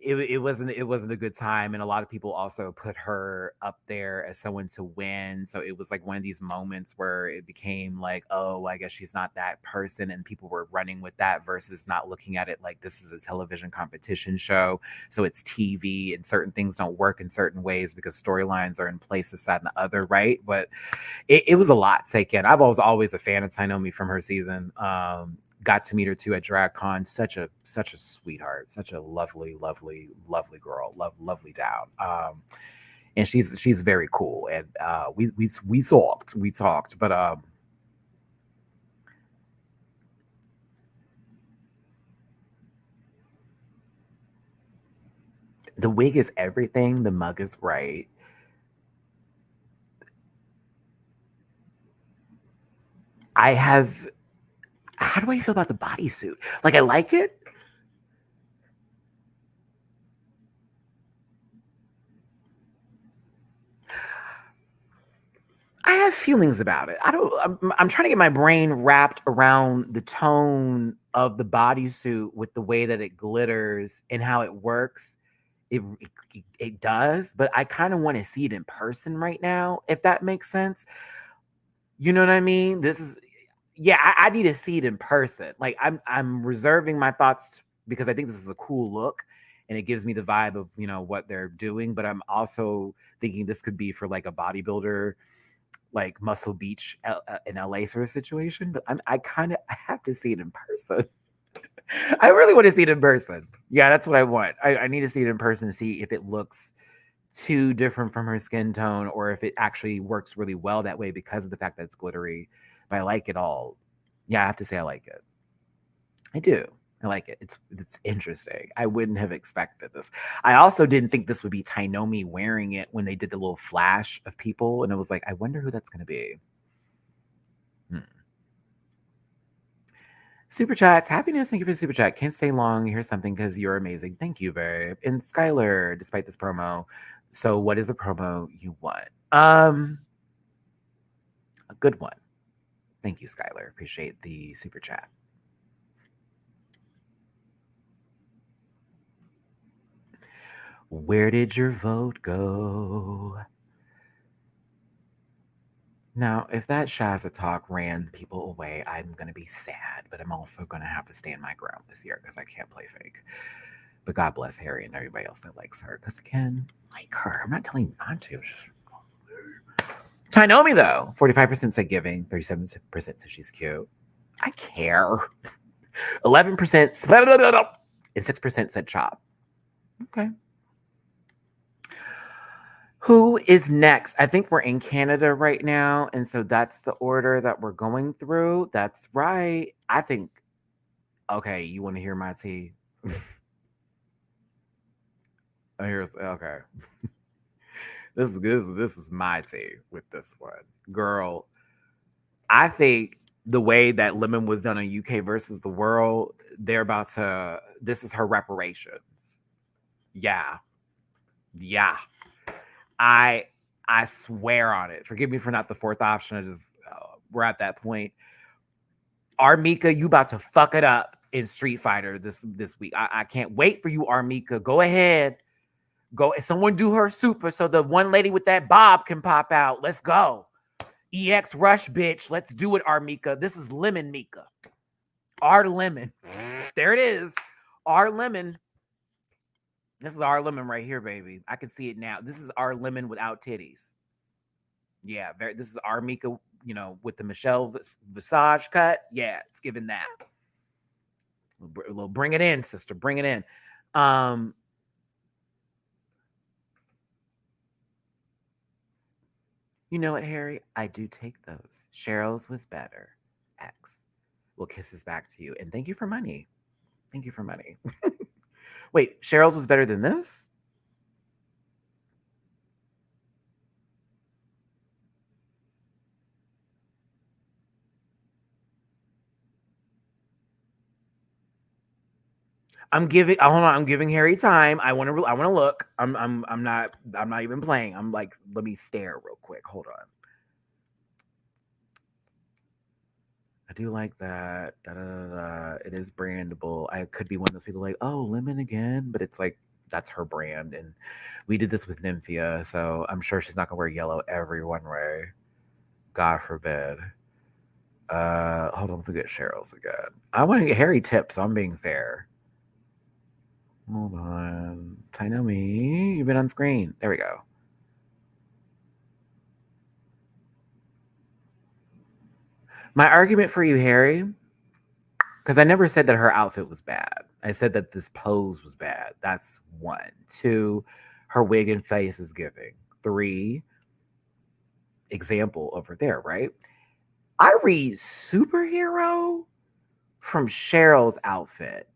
It wasn't a good time, and a lot of people also put her up there as someone to win. So it was like one of these moments where it became like, oh, I guess she's not that person, and people were running with that versus not looking at it like this is a television competition show. So it's TV, and certain things don't work in certain ways because storylines are in place, this, that, and the other, right? But it was a lot taken. I was always a fan of Tsunami from her season. Got to meet her too at DragCon. Such a sweetheart, such a lovely girl, lovely down. And she's very cool. And we talked, but the wig is everything. The mug is right. How do I feel about the bodysuit? Like, I like it. I have feelings about it. I'm trying to get my brain wrapped around the tone of the bodysuit with the way that it glitters and how it works. it does, but I kind of want to see it in person right now, if that makes sense. You know what I mean? This is yeah, I need to see it in person. Like I'm reserving my thoughts because I think this is a cool look and it gives me the vibe of, what they're doing, but I'm also thinking this could be for like a bodybuilder, like Muscle Beach in LA sort of situation, but I have to see it in person. I really want to see it in person. Yeah, that's what I want. I need to see it in person to see if it looks too different from her skin tone or if it actually works really well that way because of the fact that it's glittery. But I like it all. Yeah, I have to say I like it. I do. I like it. It's interesting. I wouldn't have expected this. I also didn't think this would be Tainomi wearing it when they did the little flash of people, and it was like, I wonder who that's going to be. Super chats, happiness. Thank you for the super chat. Can't stay long. Here's something because you're amazing. Thank you, babe. And Skylar, despite this promo. So, what is a promo you want? A good one. Thank you, Skylar. Appreciate the super chat. Where did your vote go? Now, if that Shazza talk ran people away, I'm going to be sad, but I'm also going to have to stand my ground this year because I can't play fake. But God bless Harry and everybody else that likes her because I can like her. I'm not telling you not to. It's just Tainomi, though. 45% said giving, 37% said she's cute. I care. 11% and 6% said chop. Okay. Who is next? I think we're in Canada right now. And so that's the order that we're going through. That's right. I think, okay, you want to hear my tea? Okay. This is my tea with this one. Girl, I think the way that Lemon was done on UK versus the world, this is her reparations. Yeah. Yeah. I swear on it. Forgive me for not the fourth option. We're at that point. Armika, you about to fuck it up in Street Fighter this week. I can't wait for you, Armika. Go ahead. Go. Someone do her super so the one lady with that bob can pop out. Let's go. EX Rush, bitch. Let's do it, Armika. This is Lemon Mika. R Lemon. There it is. R Lemon. This is our lemon right here, baby. I can see it now. This is our lemon without titties. Yeah, this is our Mika, with the Michelle Visage cut. Yeah, it's giving that. A little bring it in, sister. Bring it in. You know what, Harry? I do take those. Cheryl's was better. X. Well, kisses back to you. And thank you for money. Thank you for money. Wait, Cheryl's was better than this? I'm giving. Hold on. I'm giving Harry time. I want to look. I'm not even playing. I'm like, let me stare real quick. Hold on. I do like that. It is brandable. I could be one of those people like, oh, Lemon again, but it's like that's her brand, and we did this with Nymphia, so I'm sure she's not gonna wear yellow every one way. God forbid. Hold on, forget Cheryl's again. I want to get Harry tips. So I'm being fair. Hold on, Tainomi, you've been on screen. There we go. My argument for you, Harry, because I never said that her outfit was bad. I said that this pose was bad. That's 1. 2, her wig and face is giving. 3, example over there, right? I read superhero from Cheryl's outfit.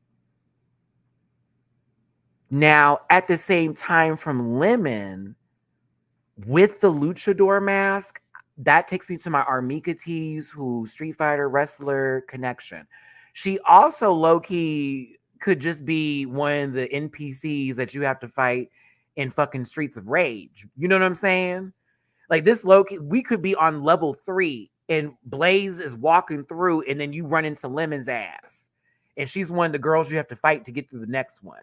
Now, at the same time, from Lemon with the luchador mask, that takes me to my Armika tees, who Street Fighter wrestler connection. She also low-key could just be one of the NPCs that you have to fight in fucking Streets of Rage. You know what I'm saying? Like this low-key, we could be on level 3 and Blaze is walking through and then you run into Lemon's ass. And she's one of the girls you have to fight to get through the next one.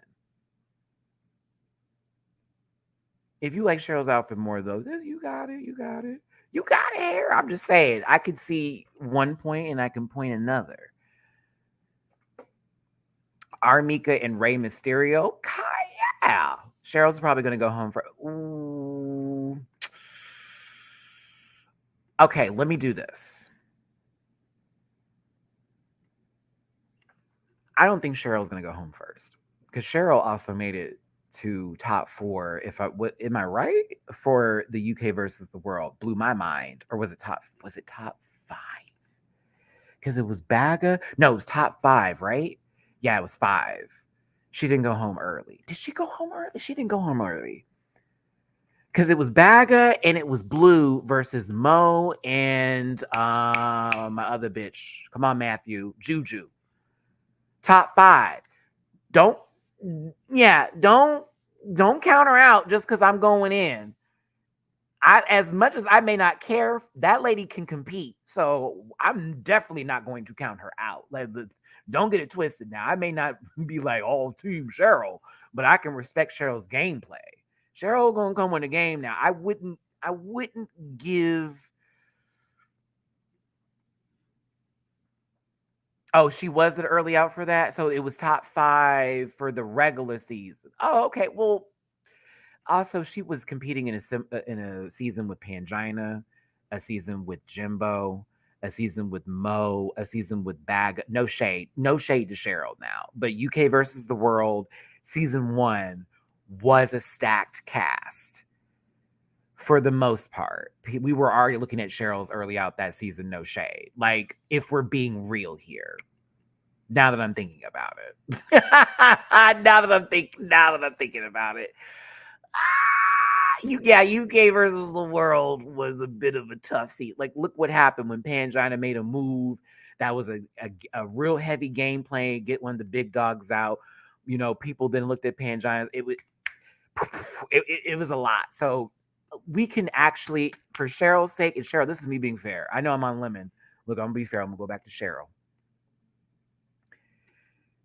If you like Cheryl's outfit more, though, you got it. You got it. You got it here. I'm just saying. I could see one point and I can point another. Armika and Rey Mysterio. Yeah. Cheryl's probably going to go home for. Ooh. Okay, let me do this. I don't think Cheryl's going to go home first because Cheryl also made it to top 4. If I what am I right for the UK versus the world? Blew my mind, or was it top? Was it top 5? Because it was Baga. No, it was top 5, right? Yeah, it was 5. She didn't go home early. Did she go home early? She didn't go home early because it was Baga and it was Blue versus Mo and my other bitch. Come on, Matthew. Juju. Top 5. Don't don't count her out just because I'm going in. As much as I may not care, that lady can compete. So I'm definitely not going to count her out. Don't get it twisted now. I may not be like, oh, team Cheryl, but I can respect Cheryl's gameplay. Cheryl gonna come win the game now. I wouldn't give. Oh, she was the early out for that. So it was top 5 for the regular season. Oh, okay. Well, also she was competing in a season with Pangina, a season with Jimbo, a season with Mo, a season with Bag. No shade to Cheryl now, but UK versus the world season 1 was a stacked cast for the most part. We were already looking at Cheryl's early out that season. No shade. Like, if we're being real here, now that I'm thinking about it, now that I'm thinking about it. UK versus the world was a bit of a tough seat. Like, look what happened when Pangina made a move that was a real heavy gameplay, get one of the big dogs out. You know, people then looked at Pangina. It was a lot. So we can actually, for Cheryl's sake, and Cheryl, this is me being fair. I know I'm on lemon. Look, I'm gonna be fair. I'm gonna go back to Cheryl.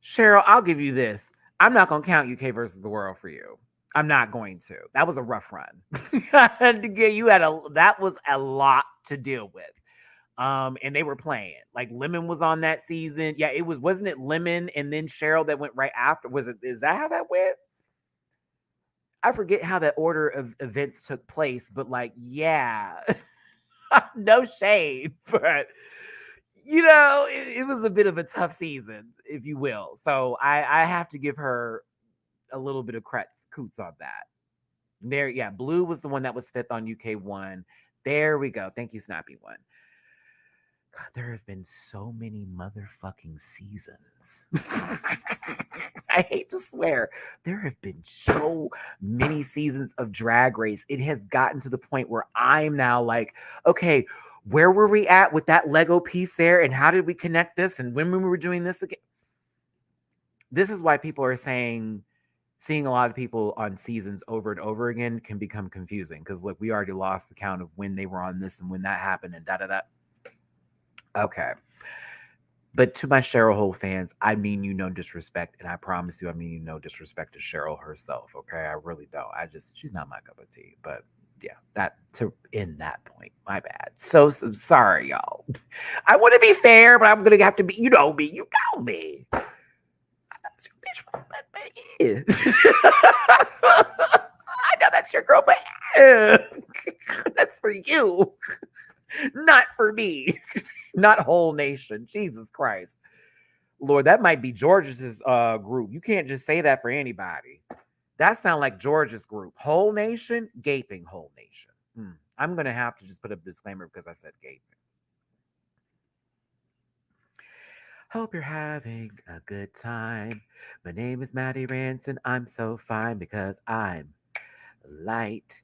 Cheryl, I'll give you this. I'm not gonna count UK versus the world for you. I'm not going to. That was a rough run. That was a lot to deal with. And they were playing. Like, Lemon was on that season. Yeah, wasn't it Lemon and then Cheryl that went right after? Is that how that went? I forget how that order of events took place, but like, yeah. No shade, but it was a bit of a tough season, if you will. So I have to give her a little bit of coots on that. There, yeah, Blue was the one that was 5th on UK1. There we go. Thank you, Snappy One. God, there have been so many motherfucking seasons. I hate to swear. There have been so many seasons of Drag Race. It has gotten to the point where I'm now like, okay, where were we at with that Lego piece there? And how did we connect this? And when we were doing this again? This is why people are saying seeing a lot of people on seasons over and over again can become confusing. Because look, we already lost the count of when they were on this and when that happened and da-da-da. Okay. But to my Cheryl Hole fans, I mean you no disrespect, and I promise you I mean you no disrespect to Cheryl herself, okay? I really don't. She's not my cup of tea. But yeah, that to end that point. My bad. So sorry, y'all. I want to be fair, but I'm gonna have to be, you know me. I know that's your girl, but that's for you. Not for me. Not whole nation. Jesus Christ. Lord, that might be George's group. You can't just say that for anybody. That sounds like George's group. Whole nation, gaping whole nation. I'm going to have to just put a disclaimer because I said gaping. Hope you're having a good time. My name is Maddie Rance, and I'm so fine because I'm light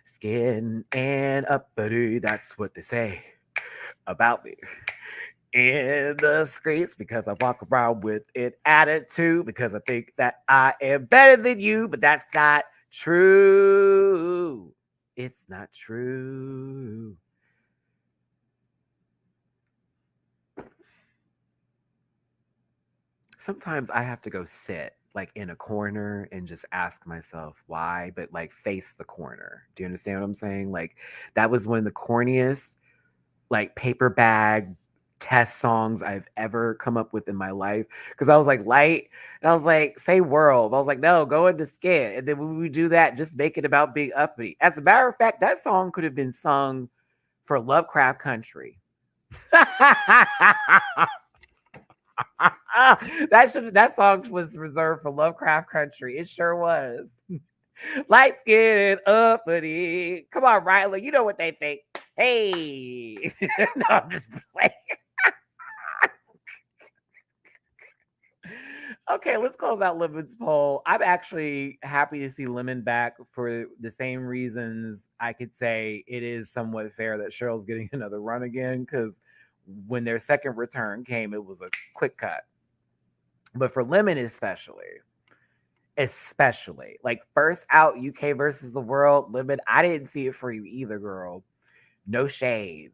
skin and uppity. That's what they say about me in the streets, because I walk around with an attitude because I think that I am better than you, but that's not true. It's not true. Sometimes I have to go sit like in a corner and just ask myself why, but like face the corner. Do you understand what I'm saying? Like that was one of the corniest like paper bag test songs I've ever come up with in my life. Cause I was like light and I was like, say world. I was like, no, go into skin. And then when we do that, just make it about being uppity. As a matter of fact, that song could have been sung for Lovecraft Country. That song was reserved for Lovecraft Country. It sure was. Light skin uppity. Come on, Riley. You know what they think. Hey. No, I'm just playing. Okay, let's close out Lemon's poll. I'm actually happy to see Lemon back for the same reasons I could say it is somewhat fair that Cheryl's getting another run again, because when their second return came, it was a quick cut. But for Lemon especially like first out UK versus the world, Lemon, I didn't see it for you either, girl. No shade.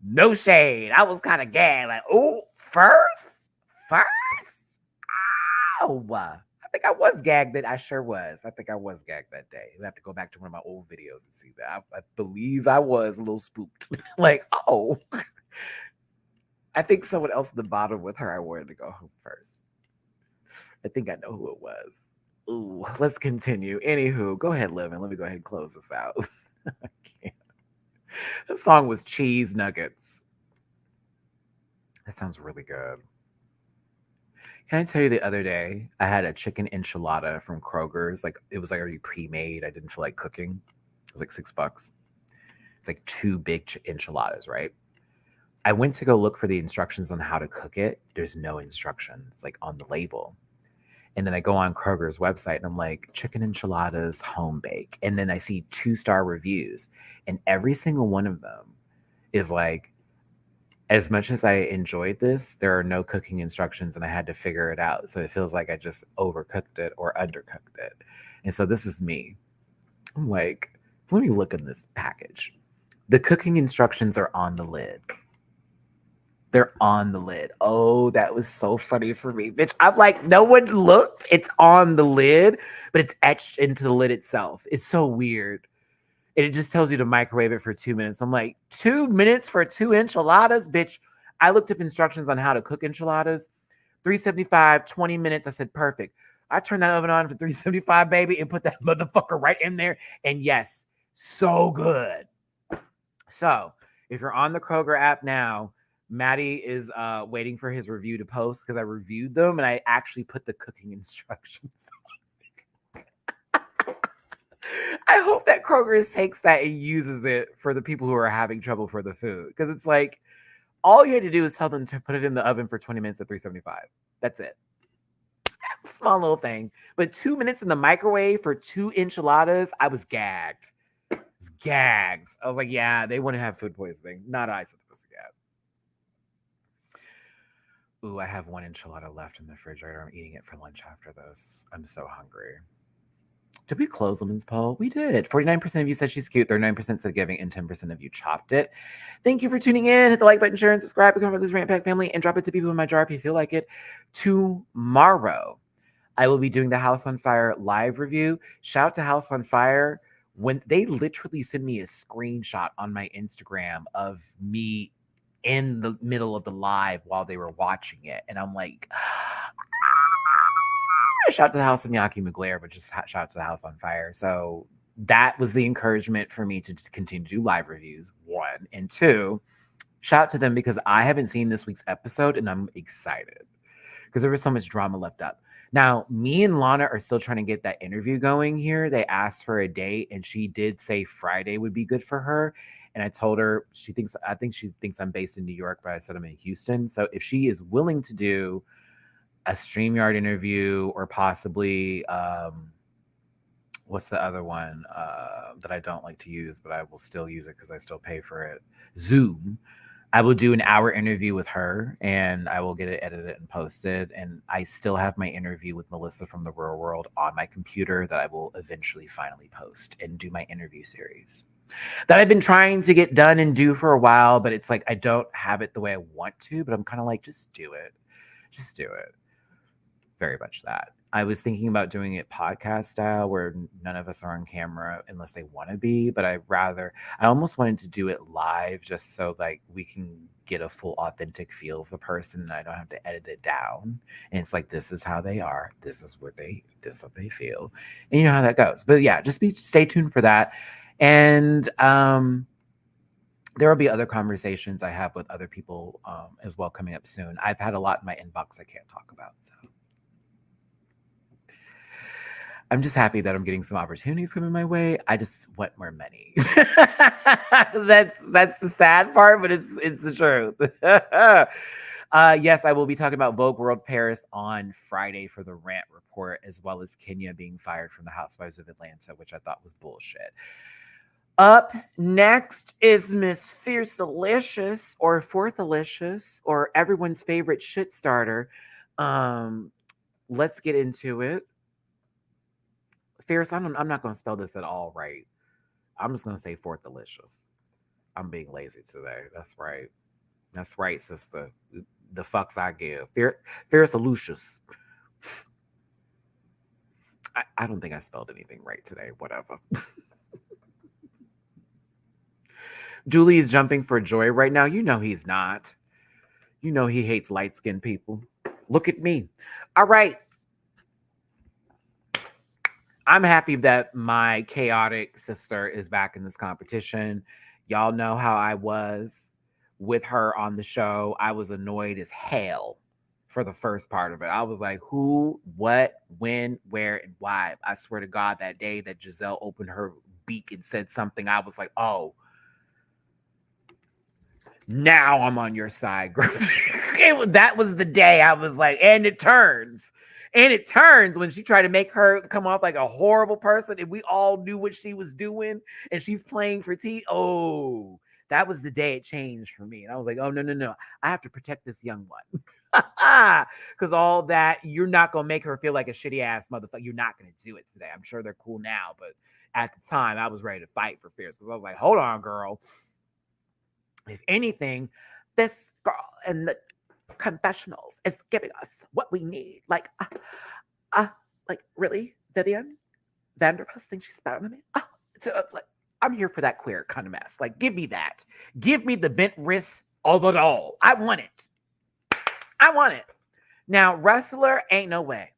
No shade. I was kind of gagged, like, oh, first? Oh, I think I was gagged. That I sure was. I think I was gagged that day. We have to go back to one of my old videos and see that. I believe I was a little spooked. Like, oh, I think someone else at the bottom with her. I wanted to go home first. I think I know who it was. Ooh, let's continue. Anywho, go ahead, Livin. Let me go ahead and close this out. I can't. The song was Cheese Nuggets. That sounds really good. Can I tell you the other day I had a chicken enchilada from Kroger's? Like it was like already pre-made. I didn't feel like cooking. It was like $6. It's like two big enchiladas, right? I went to go look for the instructions on how to cook it. There's no instructions like on the label. And then I go on Kroger's website and I'm like, chicken enchiladas, home bake. And then I see 2-star reviews. And every single one of them is like, as much as I enjoyed this, there are no cooking instructions and I had to figure it out. So it feels like I just overcooked it or undercooked it. And so this is me. I'm like, let me look in this package. The cooking instructions are on the lid. They're on the lid. Oh, that was so funny for me, bitch. I'm like, no one looked. It's on the lid, but it's etched into the lid itself. It's so weird. And it just tells you to microwave it for 2 minutes. I'm like, 2 minutes for 2 enchiladas? Bitch, I looked up instructions on how to cook enchiladas. 375, 20 minutes. I said, perfect. I turned that oven on for 375, baby, and put that motherfucker right in there. And yes, so good. So if you're on the Kroger app now, Maddie is waiting for his review to post because I reviewed them and I actually put the cooking instructions. I hope that Kroger takes that and uses it for the people who are having trouble for the food. Because it's like, all you had to do is tell them to put it in the oven for 20 minutes at 375. That's it. Small little thing. But 2 minutes in the microwave for 2 enchiladas, I was gagged. I was like, yeah, they wouldn't have food poisoning. Not I supposed to get. Ooh, I have 1 enchilada left in the refrigerator. I'm eating it for lunch after this. I'm so hungry. Did we close Lemon's poll? We did. 49% of you said she's cute, 39% said giving, and 10% of you chopped it. Thank you for tuning in. Hit the like button, share, and subscribe. Become part of this Rant Pack family, and drop it to people in my jar if you feel like it. Tomorrow, I will be doing the House on Fire live review. Shout out to House on Fire. When they literally send me a screenshot on my Instagram of me in the middle of the live while they were watching it. And I'm like, shout out to the House of Yaki McGlair, but just shout out to the House on Fire. So that was the encouragement for me to just continue to do live reviews, 1. And 2, shout out to them because I haven't seen this week's episode and I'm excited because there was so much drama left up. Now, me and Lana are still trying to get that interview going here. They asked for a date and she did say Friday would be good for her. And I told her I think she thinks I'm based in New York, but I said I'm in Houston. So if she is willing to do a StreamYard interview or possibly, what's the other one that I don't like to use, but I will still use it because I still pay for it, Zoom. I will do an hour interview with her and I will get it edited and posted. And I still have my interview with Melissa from the Real World on my computer that I will eventually finally post and do my interview series that I've been trying to get done and do for a while, but it's like, I don't have it the way I want to, but I'm kind of like, just do it. Just do it. Very much that. I was thinking about doing it podcast style where none of us are on camera unless they want to be, but I almost wanted to do it live just so like we can get a full authentic feel of the person and I don't have to edit it down. And it's like, this is how they are. This is what they feel. And you know how that goes. But yeah, stay tuned for that. And, there will be other conversations I have with other people as well coming up soon. I've had a lot in my inbox I can't talk about. So I'm just happy that I'm getting some opportunities coming my way. I just want more money. That's the sad part, but it's the truth. Yes, I will be talking about Vogue World Paris on Friday for the Rant Report, as well as Kenya being fired from the Housewives of Atlanta, which I thought was bullshit. Up next is Miss Fierce Delicious or Fourth Delicious or everyone's favorite shit starter. Let's get into it. Fierce, I'm not going to spell this at all right. I'm just going to say Fourth Delicious. I'm being lazy today. That's right. That's right, sister. The fucks I give. Fierce Delicious. I don't think I spelled anything right today. Whatever. Julie is jumping for joy right now. You know he's not. You know he hates light-skinned people. Look at me. All right. I'm happy that my chaotic sister is back in this competition. Y'all know how I was with her on the show. I was annoyed as hell for the first part of it. I was like, who, what, when, where, and why? I swear to God, that day that Giselle opened her beak and said something, I was like, oh, now I'm on your side, girl. That was the day I was like, and it turns. And it turns when she tried to make her come off like a horrible person, and we all knew what she was doing, and she's playing for tea. Oh, that was the day it changed for me. And I was like, oh, no. I have to protect this young one. Because all that, you're not going to make her feel like a shitty ass motherfucker. You're not going to do it today. I'm sure they're cool now, but at the time, I was ready to fight for Fierce because I was like, hold on, girl. If anything, this girl in the confessionals is giving us what we need. Like really, Vivian Vanderpuss thinks she's better than me. Like, I'm here for that queer kind of mess. Like, give me that. Give me the bent wrist of it all. I want it. I want it. Now, wrestler, ain't no way.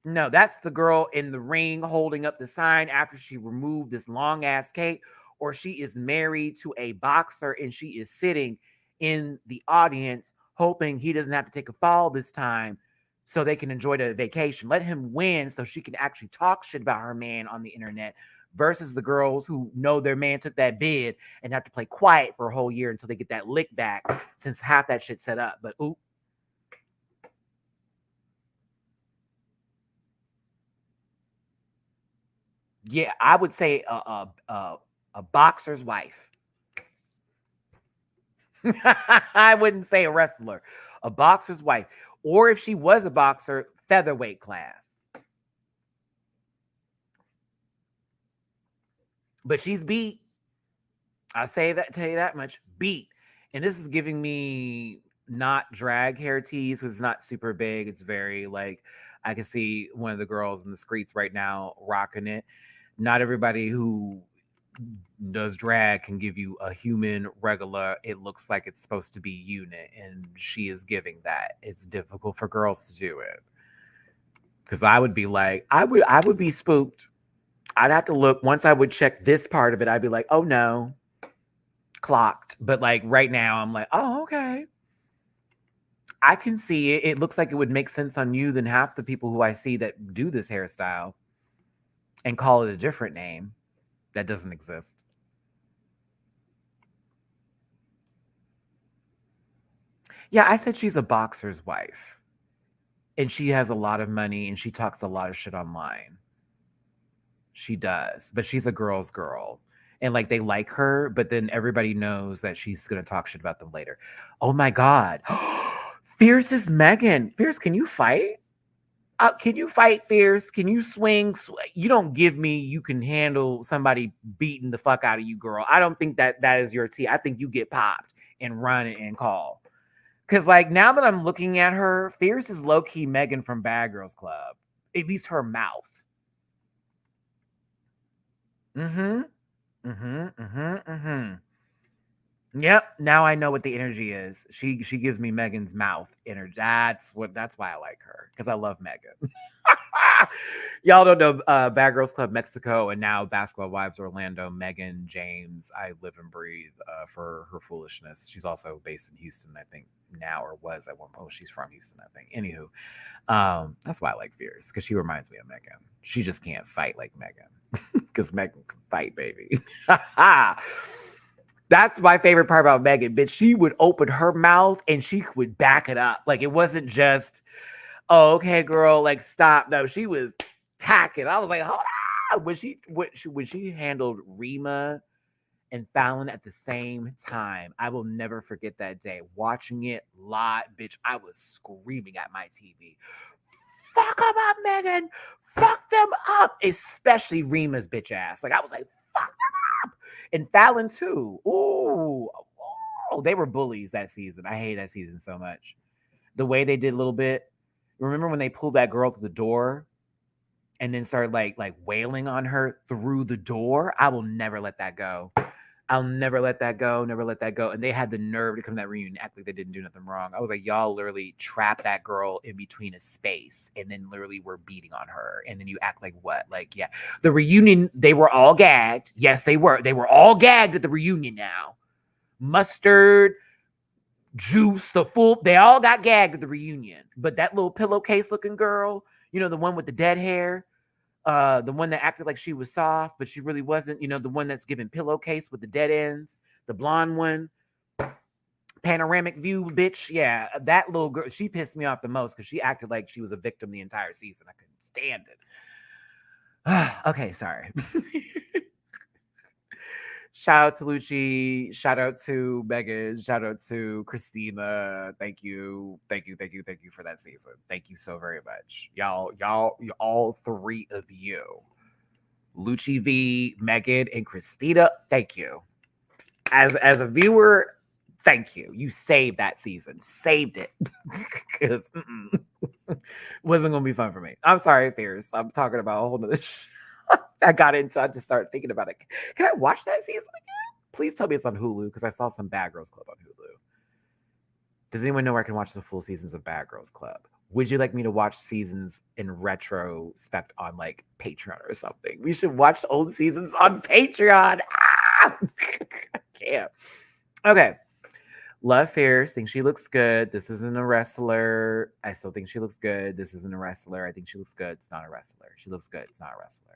No, that's the girl in the ring holding up the sign after she removed this long ass cape, or she is married to a boxer and she is sitting in the audience hoping he doesn't have to take a fall this time so they can enjoy the vacation. Let him win so she can actually talk shit about her man on the internet versus the girls who know their man took that bid and have to play quiet for a whole year until they get that lick back since half that shit set up. But ooh. Yeah, I would say a boxer's wife. I wouldn't say a wrestler, a boxer's wife. Or if she was a boxer, featherweight class. But she's beat. I'll tell you that much. Beat. And this is giving me not drag hair tees because it's not super big. It's very like, I can see one of the girls in the streets right now rocking it. Not everybody who does drag can give you a human regular, it looks like it's supposed to be unit, and she is giving that. It's difficult for girls to do it because I would be like, I would be spooked. I'd have to look. Once I would check this part of it, I'd be like, oh no, clocked. But like right now, I'm like, oh, okay, I can see it. It looks like it would make sense on you than half the people who I see that do this hairstyle and call it a different name that doesn't exist. Yeah, I said she's a boxer's wife. And she has a lot of money and she talks a lot of shit online. She does. But she's a girl's girl. And like they like her, but then everybody knows that she's going to talk shit about them later. Oh my God. Fierce is Megan. Fierce, can you fight? Can you fight, Fierce? Can you swing? You don't give me you can handle somebody beating the fuck out of you, girl. I don't think that is your tea. I think you get popped and run and call. Because like now that I'm looking at her, Fierce is low key Megan from Bad Girls Club. At least her mouth. Mm-hmm. Mm-hmm. Mm-hmm. Mm-hmm. Yep. Now I know what the energy is. She gives me Megan's mouth energy. That's why I like her. Because I love Megan. Y'all don't know Bad Girls Club Mexico and now Basketball Wives Orlando. Megan James, I live and breathe for her foolishness. She's also based in Houston, I think now, or was at one point. Oh, she's from Houston, I think. Anywho, that's why I like Fierce, because she reminds me of Megan. She just can't fight like Megan. Because Megan can fight, baby. That's my favorite part about Megan, bitch. She would open her mouth and she would back it up. Like it wasn't just, oh, okay, girl, like stop. No, she was tacking. I was like, hold on. When she handled Rima and Fallon at the same time, I will never forget that day. Watching it live, bitch, I was screaming at my TV. Fuck them up, Megan. Fuck them up. Especially Rima's bitch ass. Like I was like, fuck them up. And Fallon too. Ooh. Oh, they were bullies that season. I hate that season so much. The way they did a little bit. Remember when they pulled that girl through the door and then started like wailing on her through the door? I will never let that go. I'll never let that go. Never let that go. And they had the nerve to come to that reunion and act like they didn't do nothing wrong. I was like, y'all literally trapped that girl in between a space and then literally were beating on her. And then you act like what? Like, yeah. The reunion, they were all gagged. Yes, they were. They were all gagged at the reunion now. Mustard, Juice, they all got gagged at the reunion. But that little pillowcase looking girl, the one with the dead hair, the one that acted like she was soft, but she really wasn't, the one that's giving pillowcase with the dead ends, the blonde one, panoramic view, bitch. Yeah, that little girl, she pissed me off the most because she acted like she was a victim the entire season. I couldn't stand it. Okay, sorry. Shout out to Lucci. Shout out to Megan. Shout out to Christina. Thank you. Thank you. Thank you. Thank you for that season. Thank you so very much. Y'all, all three of you. Lucci V, Megan, and Christina, thank you. As a viewer, thank you. You saved that season. Saved it. Because wasn't gonna be fun for me. I'm sorry, Fierce. I'm talking about a whole nother I just started thinking about it. Can I watch that season again? Please tell me it's on Hulu because I saw some Bad Girls Club on Hulu. Does anyone know where I can watch the full seasons of Bad Girls Club? Would you like me to watch seasons in retrospect on like Patreon or something? We should watch old seasons on Patreon. Ah! I can't. Okay. Love Fierce. Think she looks good. This isn't a wrestler. I still think she looks good. This isn't a wrestler. I think she looks good. It's not a wrestler. She looks good. It's not a wrestler.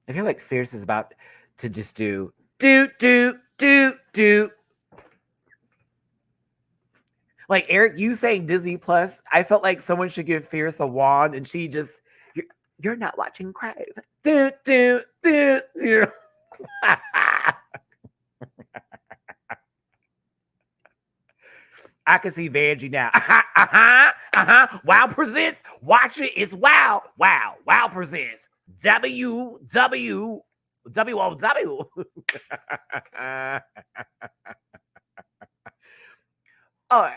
I feel like Fierce is about to just do. Like Eric, you saying Disney Plus, I felt like someone should give Fierce a wand and she just, you're not watching Crave. I can see Vanjie now. Wow presents. Watch it. It's Wow. Wow presents. WWW. Or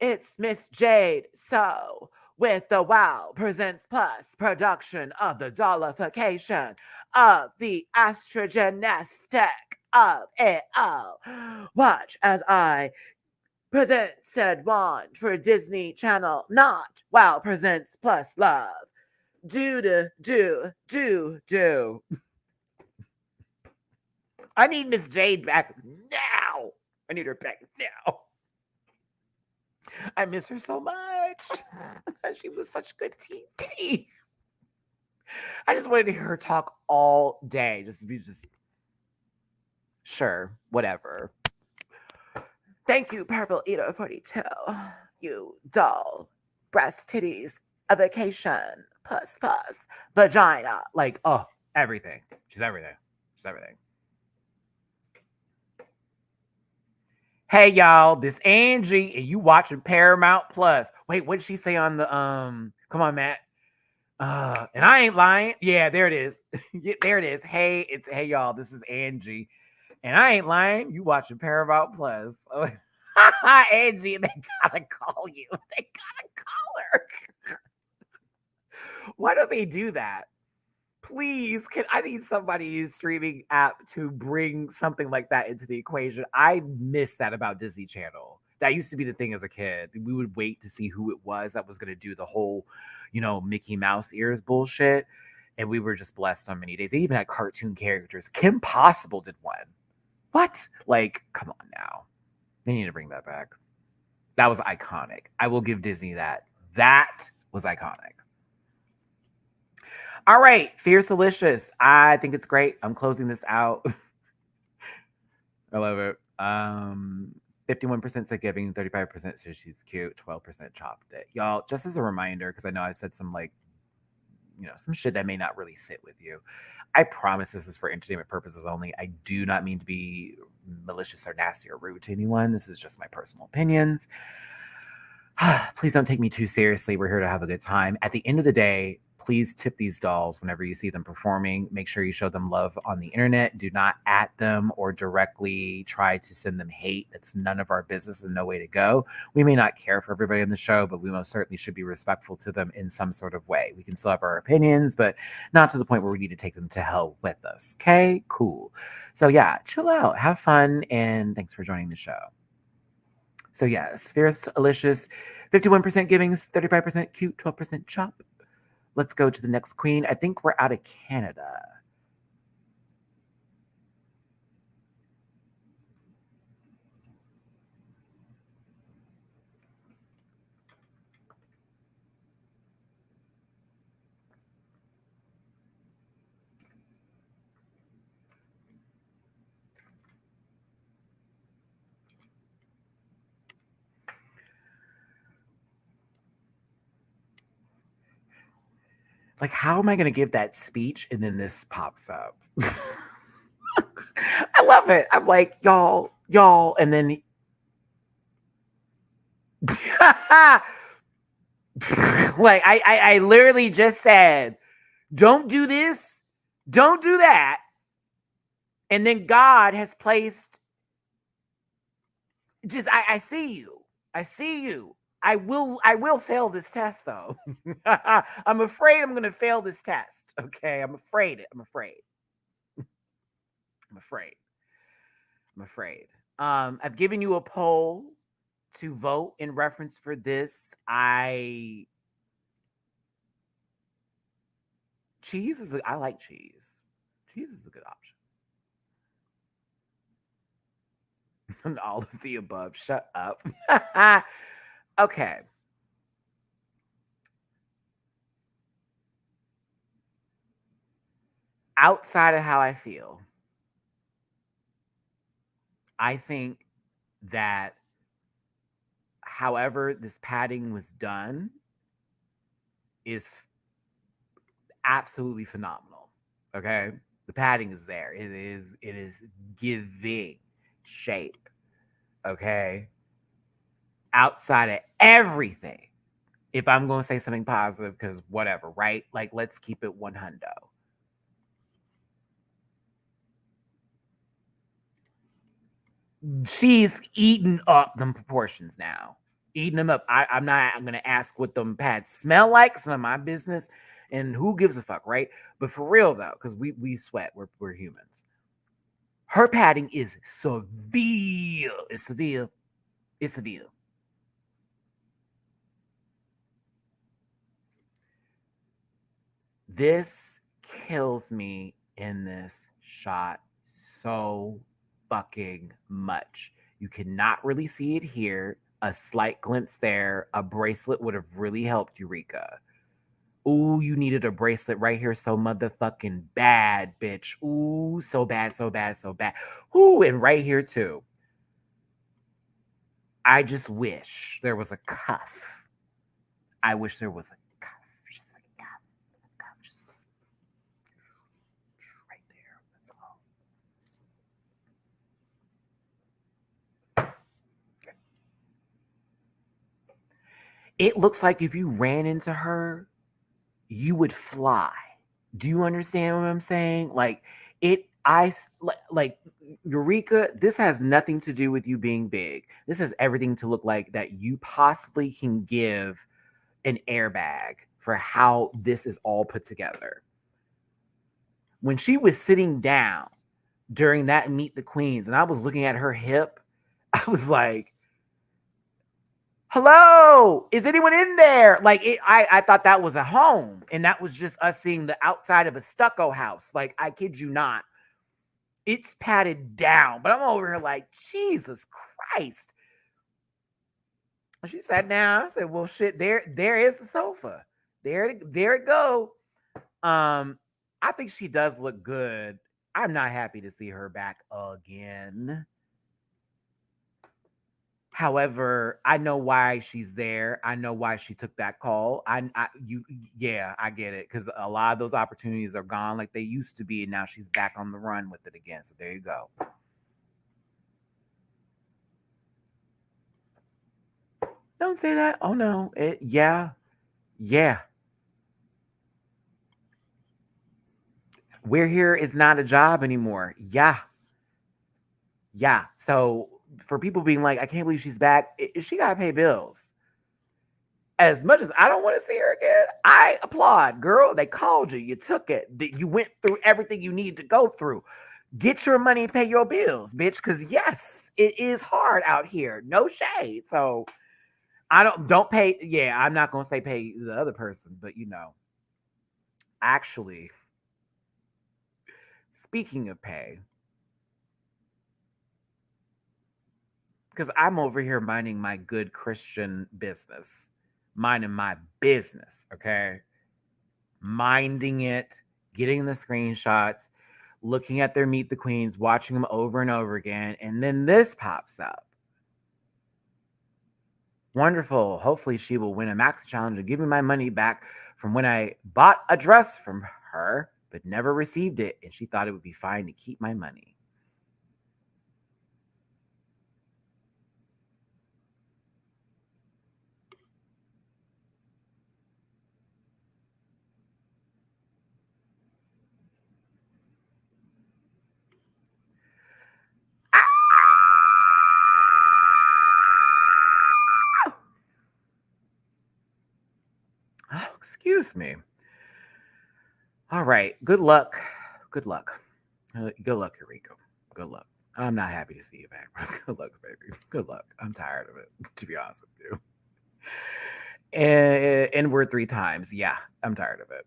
it's Miss Jade. So with the Wow Presents Plus production of the dollification of the astrogenestic of it all. Watch as I present said wand for Disney Channel, not Wow Presents Plus Love. Do. I need Miss Jade back now. I need her back now. I miss her so much. She was such good TV. I just wanted to hear her talk all day. Just sure, whatever. Thank you, Purple Eater 42. You doll, breast titties, a vacation, plus, vagina. Like, oh, everything. She's everything. She's everything. Hey, y'all, this Angie, and you watching Paramount Plus. Wait, what did she say on the, come on, Matt. And I ain't lying. Yeah, there it is. There it is. Hey, y'all, this is Angie. And I ain't lying. You watching Paramount Plus. Angie, they gotta call you. They gotta call her. Why don't they do that? Please, I need somebody's streaming app to bring something like that into the equation. I miss that about Disney Channel. That used to be the thing as a kid. We would wait to see who it was that was going to do the whole, Mickey Mouse ears bullshit. And we were just blessed on many days. They even had cartoon characters. Kim Possible did one. What? Like, come on now. They need to bring that back. That was iconic. I will give Disney that. That was iconic. All right, Fierce Delicious. I think it's great. I'm closing this out. I love it. 51% said giving, 35% said she's cute, 12% chopped it. Y'all, just as a reminder, because I know I said some some shit that may not really sit with you. I promise this is for entertainment purposes only. I do not mean to be malicious or nasty or rude to anyone. This is just my personal opinions. Please don't take me too seriously. We're here to have a good time. At the end of the day, please tip these dolls whenever you see them performing. Make sure you show them love on the internet. Do not at them or directly try to send them hate. That's none of our business and no way to go. We may not care for everybody on the show, but we most certainly should be respectful to them in some sort of way. We can still have our opinions, but not to the point where we need to take them to hell with us. Okay, cool. So yeah, chill out, have fun, and thanks for joining the show. So yes, Fierce Delicious, 51% giving, 35% cute, 12% chop. Let's go to the next queen. I think we're out of Canada. Like, how am I going to give that speech? And then this pops up. I love it. I'm like, y'all, and then like I literally just said, don't do this, don't do that. And then God has placed I see you. I see you. I will fail this test though. I'm afraid I'm gonna fail this test. Okay. I'm afraid. I'm afraid. I've given you a poll to vote in reference for this. Cheese is I like cheese. Cheese is a good option. And all of the above. Shut up. Okay. Outside of how I feel, I think that however this padding was done is absolutely phenomenal. Okay? The padding is there. It is giving shape. Okay? Outside of everything, if I'm going to say something positive, because whatever, right? Like, let's keep it 100. She's eating up them proportions now. Eating them up. I'm going to ask what them pads smell like. It's none of my business. And who gives a fuck, right? But for real, though, because we sweat. We're humans. Her padding is severe. It's severe. It's severe. This kills me in this shot so fucking much. You cannot really see it here. A slight glimpse there. A bracelet would have really helped Eureka. Ooh, you needed a bracelet right here so motherfucking bad, bitch. Ooh, so bad, so bad, so bad. Ooh, and right here too. I just wish there was a cuff. I wish there was a cuff. Just like a cuff. Just right there. That's all. It looks like if you ran into her, you would fly. Do you understand what I'm saying? Like, it like Eureka, this has nothing to do with you being big. This has everything to look like that you possibly can give an airbag for how this is all put together. When she was sitting down during that Meet the Queens and I was looking at her hip, I was like, hello, is anyone in there? Like I thought that was a home and that was just us seeing the outside of a stucco house. Like, I kid you not. It's padded down, but I'm over here like, Jesus Christ. She sat down. I said, well, shit, there is the sofa. There it go. I think she does look good. I'm not happy to see her back again. However, I know why she's there. I know why she took that call. I get it, because a lot of those opportunities are gone like they used to be, and now she's back on the run with it again. So there you go. Don't say that. Oh no. Yeah. We're here is not a job anymore. Yeah. So for people being like, I can't believe she's back, she gotta pay bills. As much as I don't want to see her again, I applaud, girl. They called you, you took it, you went through everything you need to go through. Get your money, pay your bills, bitch. Because yes, it is hard out here. No shade. So I don't pay. Yeah, I'm not gonna say pay the other person, but actually, speaking of pay, because I'm over here minding my good Christian business, minding my business, okay? Minding it, getting the screenshots, looking at their Meet the Queens, watching them over and over again, and then this pops up. Wonderful. Hopefully she will win a Max Challenge and give me my money back from when I bought a dress from her, but never received it, and she thought it would be fine to keep my money. Oh, excuse me. All right. Good luck. Good luck. Good luck, Eureka. Good luck. I'm not happy to see you back. Good luck, baby. Good luck. I'm tired of it, to be honest with you. And we're 3 times. Yeah, I'm tired of it.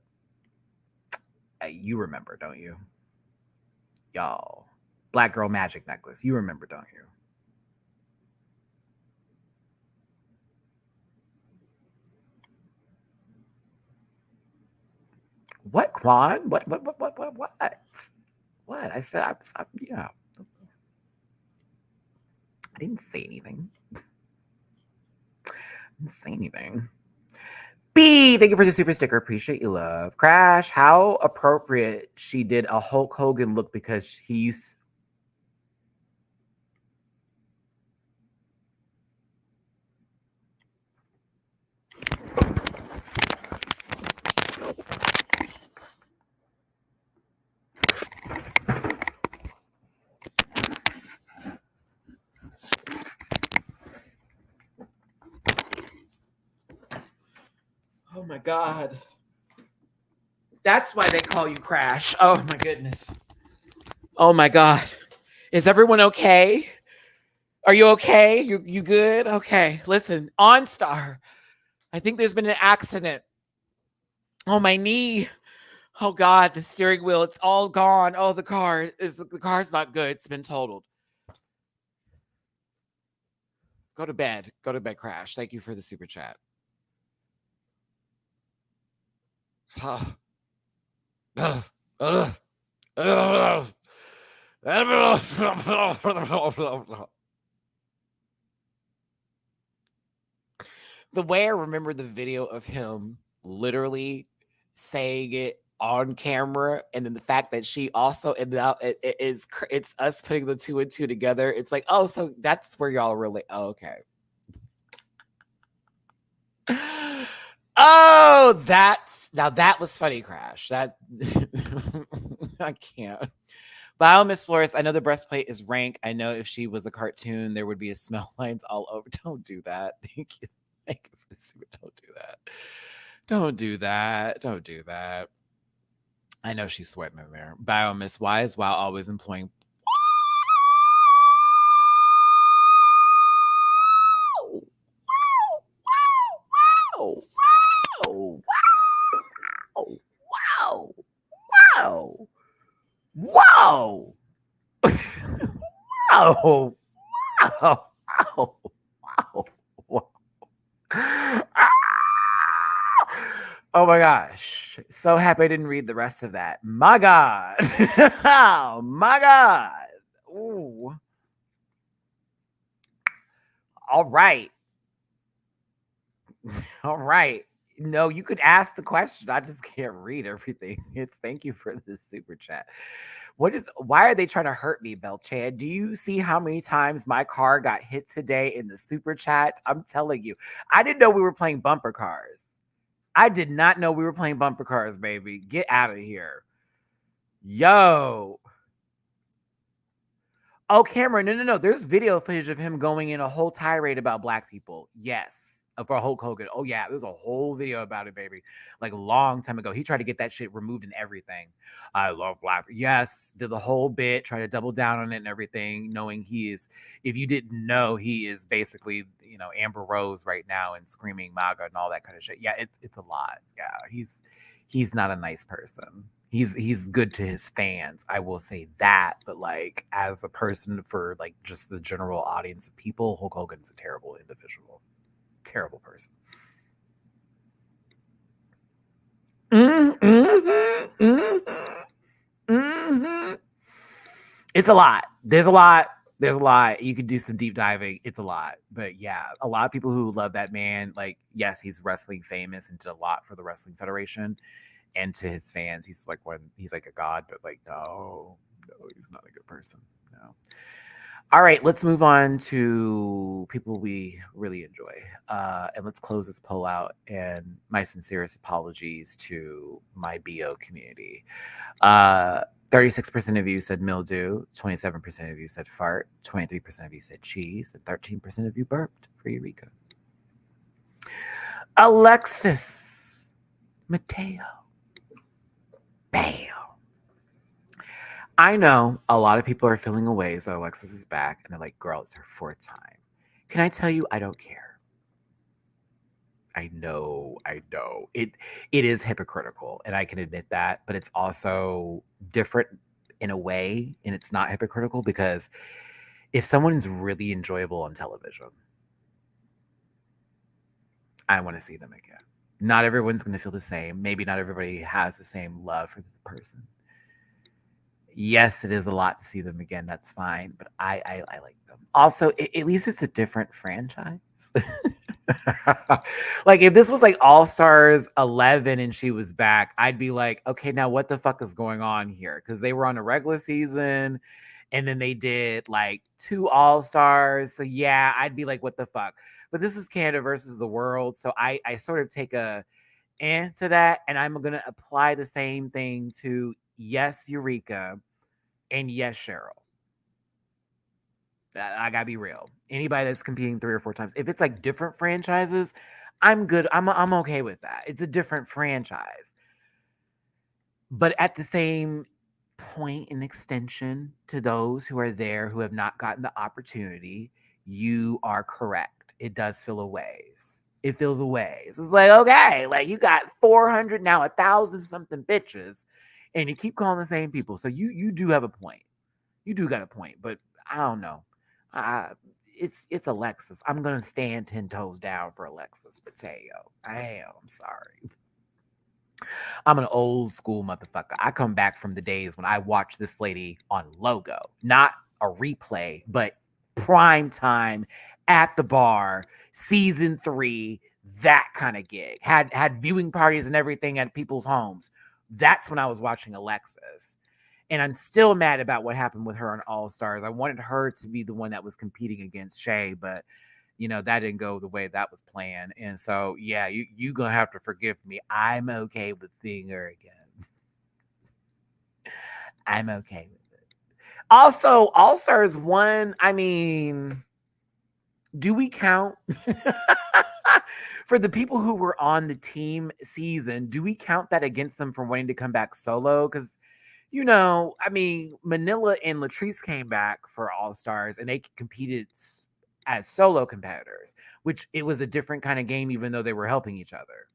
You remember, don't you? Y'all. Black girl magic necklace. You remember, don't you? What, Quan? What? What? I said, yeah. I didn't say anything. B, thank you for the super sticker. Appreciate you, love. Crash, how appropriate she did a Hulk Hogan look because he used. Oh my God. That's why they call you Crash. Oh my goodness. Oh my God. Is everyone okay? Are you okay? You good? Okay. Listen, OnStar. I think there's been an accident. Oh, my knee. Oh God, the steering wheel, it's all gone. Oh, the car's not good. It's been totaled. Go to bed. Go to bed, Crash. Thank you for the super chat. The way I remember the video of him literally saying it on camera, and then the fact that she also ended up, it's us putting the 2 and 2 together. It's like, oh, so that's where y'all really. Oh, okay. Oh, that was funny, Crash. That I can't. Bio Miss Flores, I know the breastplate is rank. I know if she was a cartoon, there would be a smell lines all over. Don't do that. Thank you. Thank you for the super. Don't do that. Don't do that. Don't do that. I know she's sweating in there. Bio Miss Wise, while always employing. Wow. Wow. Wow. Wow. Wow. Wow. Wow. Wow. Wow. Wow. Ah! Oh my gosh. So happy I didn't read the rest of that. My God. Oh my God. Ooh. All right. All right. No, you could ask the question. I just can't read everything. It's thank you for this super chat. Why are they trying to hurt me, Belchad? Do you see how many times my car got hit today in the super chat? I'm telling you. I didn't know we were playing bumper cars. I did not know we were playing bumper cars, baby. Get out of here. Yo. Oh, Cameron, no. There's video footage of him going in a whole tirade about black people. Yes. For Hulk Hogan. Oh, yeah. There's a whole video about it, baby. Like a long time ago. He tried to get that shit removed and everything. I love black. Yes. Did the whole bit, try to double down on it and everything, knowing he is, if you didn't know, he is basically, Amber Rose right now and screaming MAGA and all that kind of shit. Yeah, it's a lot. Yeah. He's not a nice person. He's good to his fans, I will say that, but like as a person for like just the general audience of people, Hulk Hogan's a terrible individual, terrible person. It's a lot. There's a lot. There's a lot. You could do some deep diving. It's a lot. But yeah, a lot of people who love that man, like, yes, he's wrestling famous and did a lot for the Wrestling Federation. And to his fans, he's like a god, but like, no, he's not a good person. No. All right, let's move on to people we really enjoy. And let's close this poll out. And my sincerest apologies to my BO community. 36% of you said mildew, 27% of you said fart, 23% of you said cheese, and 13% of you burped for Eureka. Alexis Mateo. Bam. I know a lot of people are feeling away as Alexis is back, and they're like, girl, it's her fourth time. Can I tell you, I don't care. I know. It is hypocritical, and I can admit that, but it's also different in a way, and it's not hypocritical because if someone's really enjoyable on television, I want to see them again. Not everyone's going to feel the same. Maybe not everybody has the same love for the person. Yes, it is a lot to see them again. That's fine, but I like them. Also, at least it's a different franchise. Like if this was like All Stars 11 and she was back, I'd be like, okay, now what the fuck is going on here? Because they were on a regular season, and then they did like 2 All Stars. So yeah, I'd be like, what the fuck? But this is Canada versus the world, so I sort of take a to that, and I'm gonna apply the same thing to yes, Eureka. And yes, Cheryl. I gotta be real. Anybody that's competing 3 or 4 times, if it's like different franchises, I'm good. I'm okay with that. It's a different franchise. But at the same point and extension to those who are there who have not gotten the opportunity, you are correct. It does feel a ways. It feels a ways. It's like, okay, like you got 400 now, 1,000 something bitches, and you keep calling the same people. So you do have a point. You do got a point, but I don't know. It's Alexis. I'm gonna stand 10 toes down for Alexis Mateo. I am. I'm sorry. I'm an old school motherfucker. I come back from the days when I watched this lady on Logo, not a replay, but prime time at the bar, season 3, that kind of gig. Had viewing parties and everything at people's homes. That's when I was watching Alexis. And I'm still mad about what happened with her on All Stars. I wanted her to be the one that was competing against Shay, but that didn't go the way that was planned. And so, yeah, you gonna have to forgive me. I'm okay with seeing her again. I'm okay with it. Also, All Stars 1, I mean, do we count for the people who were on the team season? Do we count that against them for wanting to come back solo? Because I mean, Manila and Latrice came back for All Stars and they competed as solo competitors, which it was a different kind of game, even though they were helping each other.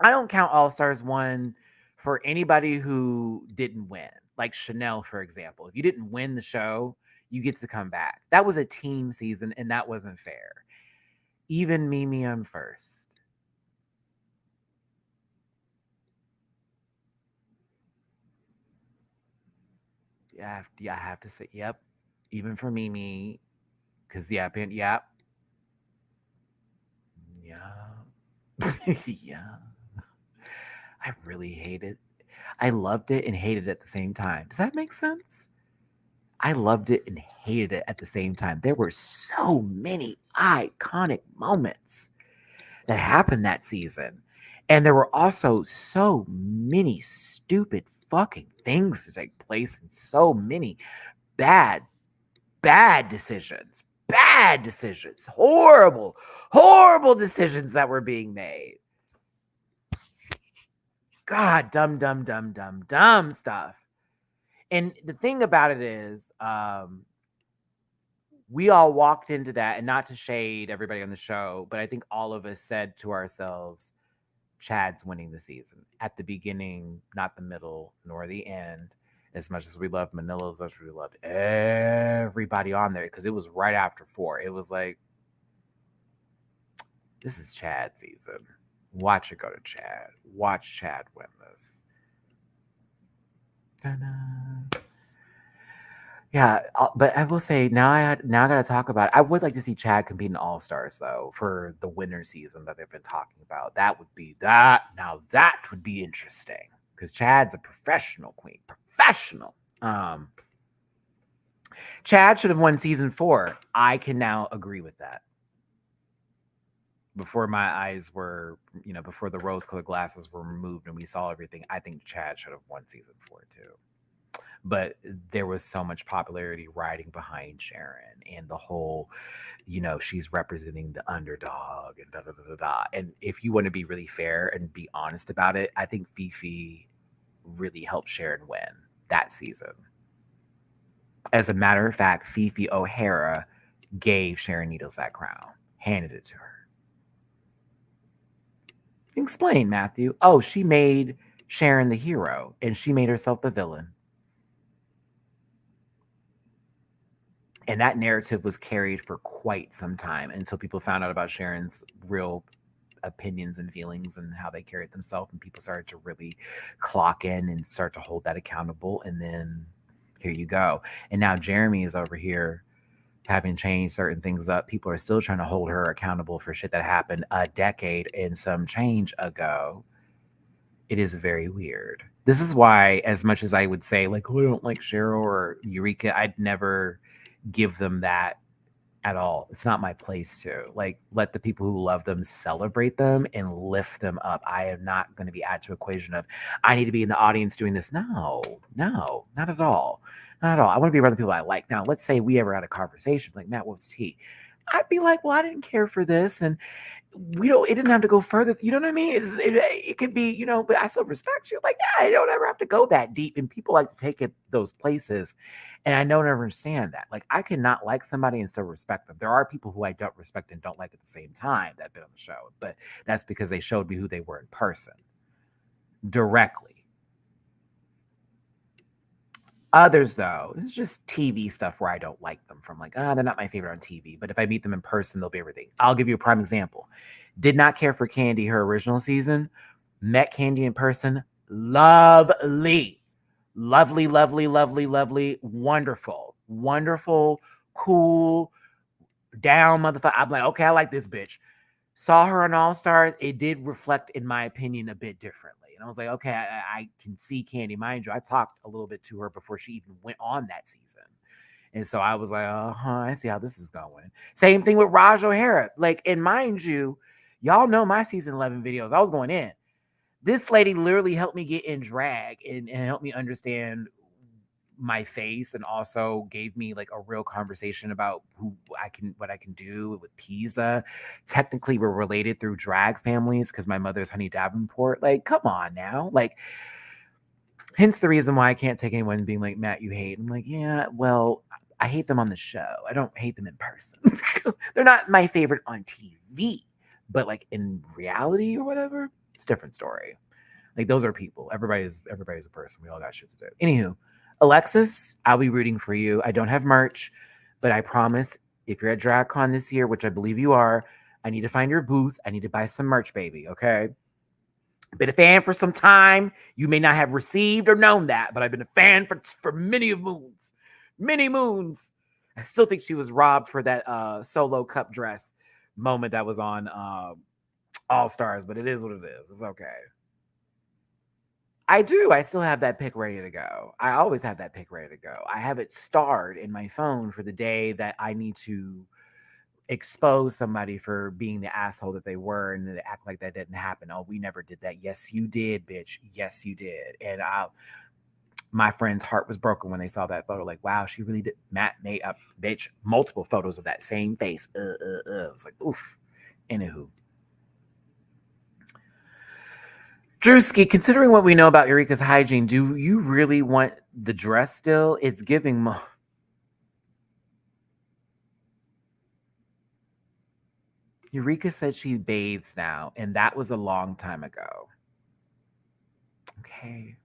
I don't count All Stars 1 for anybody who didn't win. Like Chanel, for example. If you didn't win the show, you get to come back. That was a team season, and that wasn't fair. Even Mimi, I'm first. Yeah, I have to say, yep. Even for Mimi, because yeah, yeah. Yeah. I really hate it. I loved it and hated it at the same time. Does that make sense? I loved it and hated it at the same time. There were so many iconic moments that happened that season. And there were also so many stupid fucking things to take place and so many bad, bad decisions. Bad decisions. Horrible, horrible decisions that were being made. God, dumb stuff. And the thing about it is, we all walked into that, and not to shade everybody on the show, but I think all of us said to ourselves, Chad's winning the season at the beginning, not the middle nor the end. As much as we loved Manila, as much as we loved everybody on there, because it was right after 4. It was like, this is Chad's season. Watch it go to Chad. Watch Chad win this. Ta-da. Yeah, but I will say now I got to talk about it. I would like to see Chad compete in All Stars though for the winter season that they've been talking about. That would be that. Now that would be interesting because Chad's a professional queen, professional. Chad should have won season 4. I can now agree with that. Before my eyes were, before the rose-colored glasses were removed and we saw everything, I think Chad should have won season 4 too. But there was so much popularity riding behind Sharon and the whole, she's representing the underdog and da da da da da. And if you want to be really fair and be honest about it, I think Fifi really helped Sharon win that season. As a matter of fact, Fifi O'Hara gave Sharon Needles that crown, handed it to her. Explain, Matthew. Oh, she made Sharon the hero and she made herself the villain. And that narrative was carried for quite some time until people found out about Sharon's real opinions and feelings and how they carried themselves. And people started to really clock in and start to hold that accountable. And then here you go. And now Jeremy is over here having changed certain things up. People are still trying to hold her accountable for shit that happened a decade and some change ago. It is very weird. This is why, as much as I would say, like, oh, I don't like Cheryl or Eureka, I'd never give them that at all. It's not my place to. Like, let the people who love them celebrate them and lift them up. I am not going to be added to equation of I need to be in the audience doing this. No, not at all. Not at all. I want to be around the people I like. Now, let's say we ever had a conversation like, Matt, what's tea? I'd be like, well, I didn't care for this, and it didn't have to go further. You know what I mean? It could be, but I still respect you. Like, I don't ever have to go that deep, and people like to take it those places, and I don't understand that. Like, I cannot like somebody and still respect them. There are people who I don't respect and don't like at the same time that have been on the show, but that's because they showed me who they were in person, directly. Others, though, it's just TV stuff where I don't like them from like, they're not my favorite on TV. But if I meet them in person, they'll be everything. I'll give you a prime example. Did not care for Candy her original season. Met Candy in person. Lovely. Lovely, lovely, lovely, lovely. Wonderful. Wonderful. Cool. Down, motherfucker. I'm like, okay, I like this bitch. Saw her on All Stars. It did reflect, in my opinion, a bit differently. And I was like, okay, I can see Candy. Mind you, I talked a little bit to her before she even went on that season. And so I was like, I see how this is going. Same thing with Raj O'Hara. Like, and mind you, y'all know my season 11 videos. I was going in. This lady literally helped me get in drag and helped me understand my face and also gave me like a real conversation about what I can do with Pisa. Technically, we're related through drag families because my mother's Honey Davenport. Like, come on now. Like, hence the reason why I can't take anyone being like, Matt, you hate. I'm like, yeah, well, I hate them on the show. I don't hate them in person. They're not my favorite on TV, but like in reality or whatever, it's a different story. Like those are people. Everybody's a person. We all got shit to do. Anywho, Alexis, I'll be rooting for you. I don't have merch, but I promise if you're at DragCon this year, which I believe you are, I need to find your booth. I need to buy some merch, baby. Okay. Been a fan for some time. You may not have received or known that, but I've been a fan for many moons. Many moons. I still think she was robbed for that solo cup dress moment that was on All Stars, but it is what it is. It's okay. I do. I still have that pic ready to go. I always have that pic ready to go. I have it starred in my phone for the day that I need to expose somebody for being the asshole that they were and they act like that didn't happen. Oh, we never did that. Yes, you did, bitch. Yes, you did. And my friend's heart was broken when they saw that photo. Like, wow, she really did. Matt made up, bitch, multiple photos of that same face. It was like, oof. Anywho. Drewski, considering what we know about Eureka's hygiene, do you really want the dress still? It's giving Eureka said she bathes now, and that was a long time ago. Okay.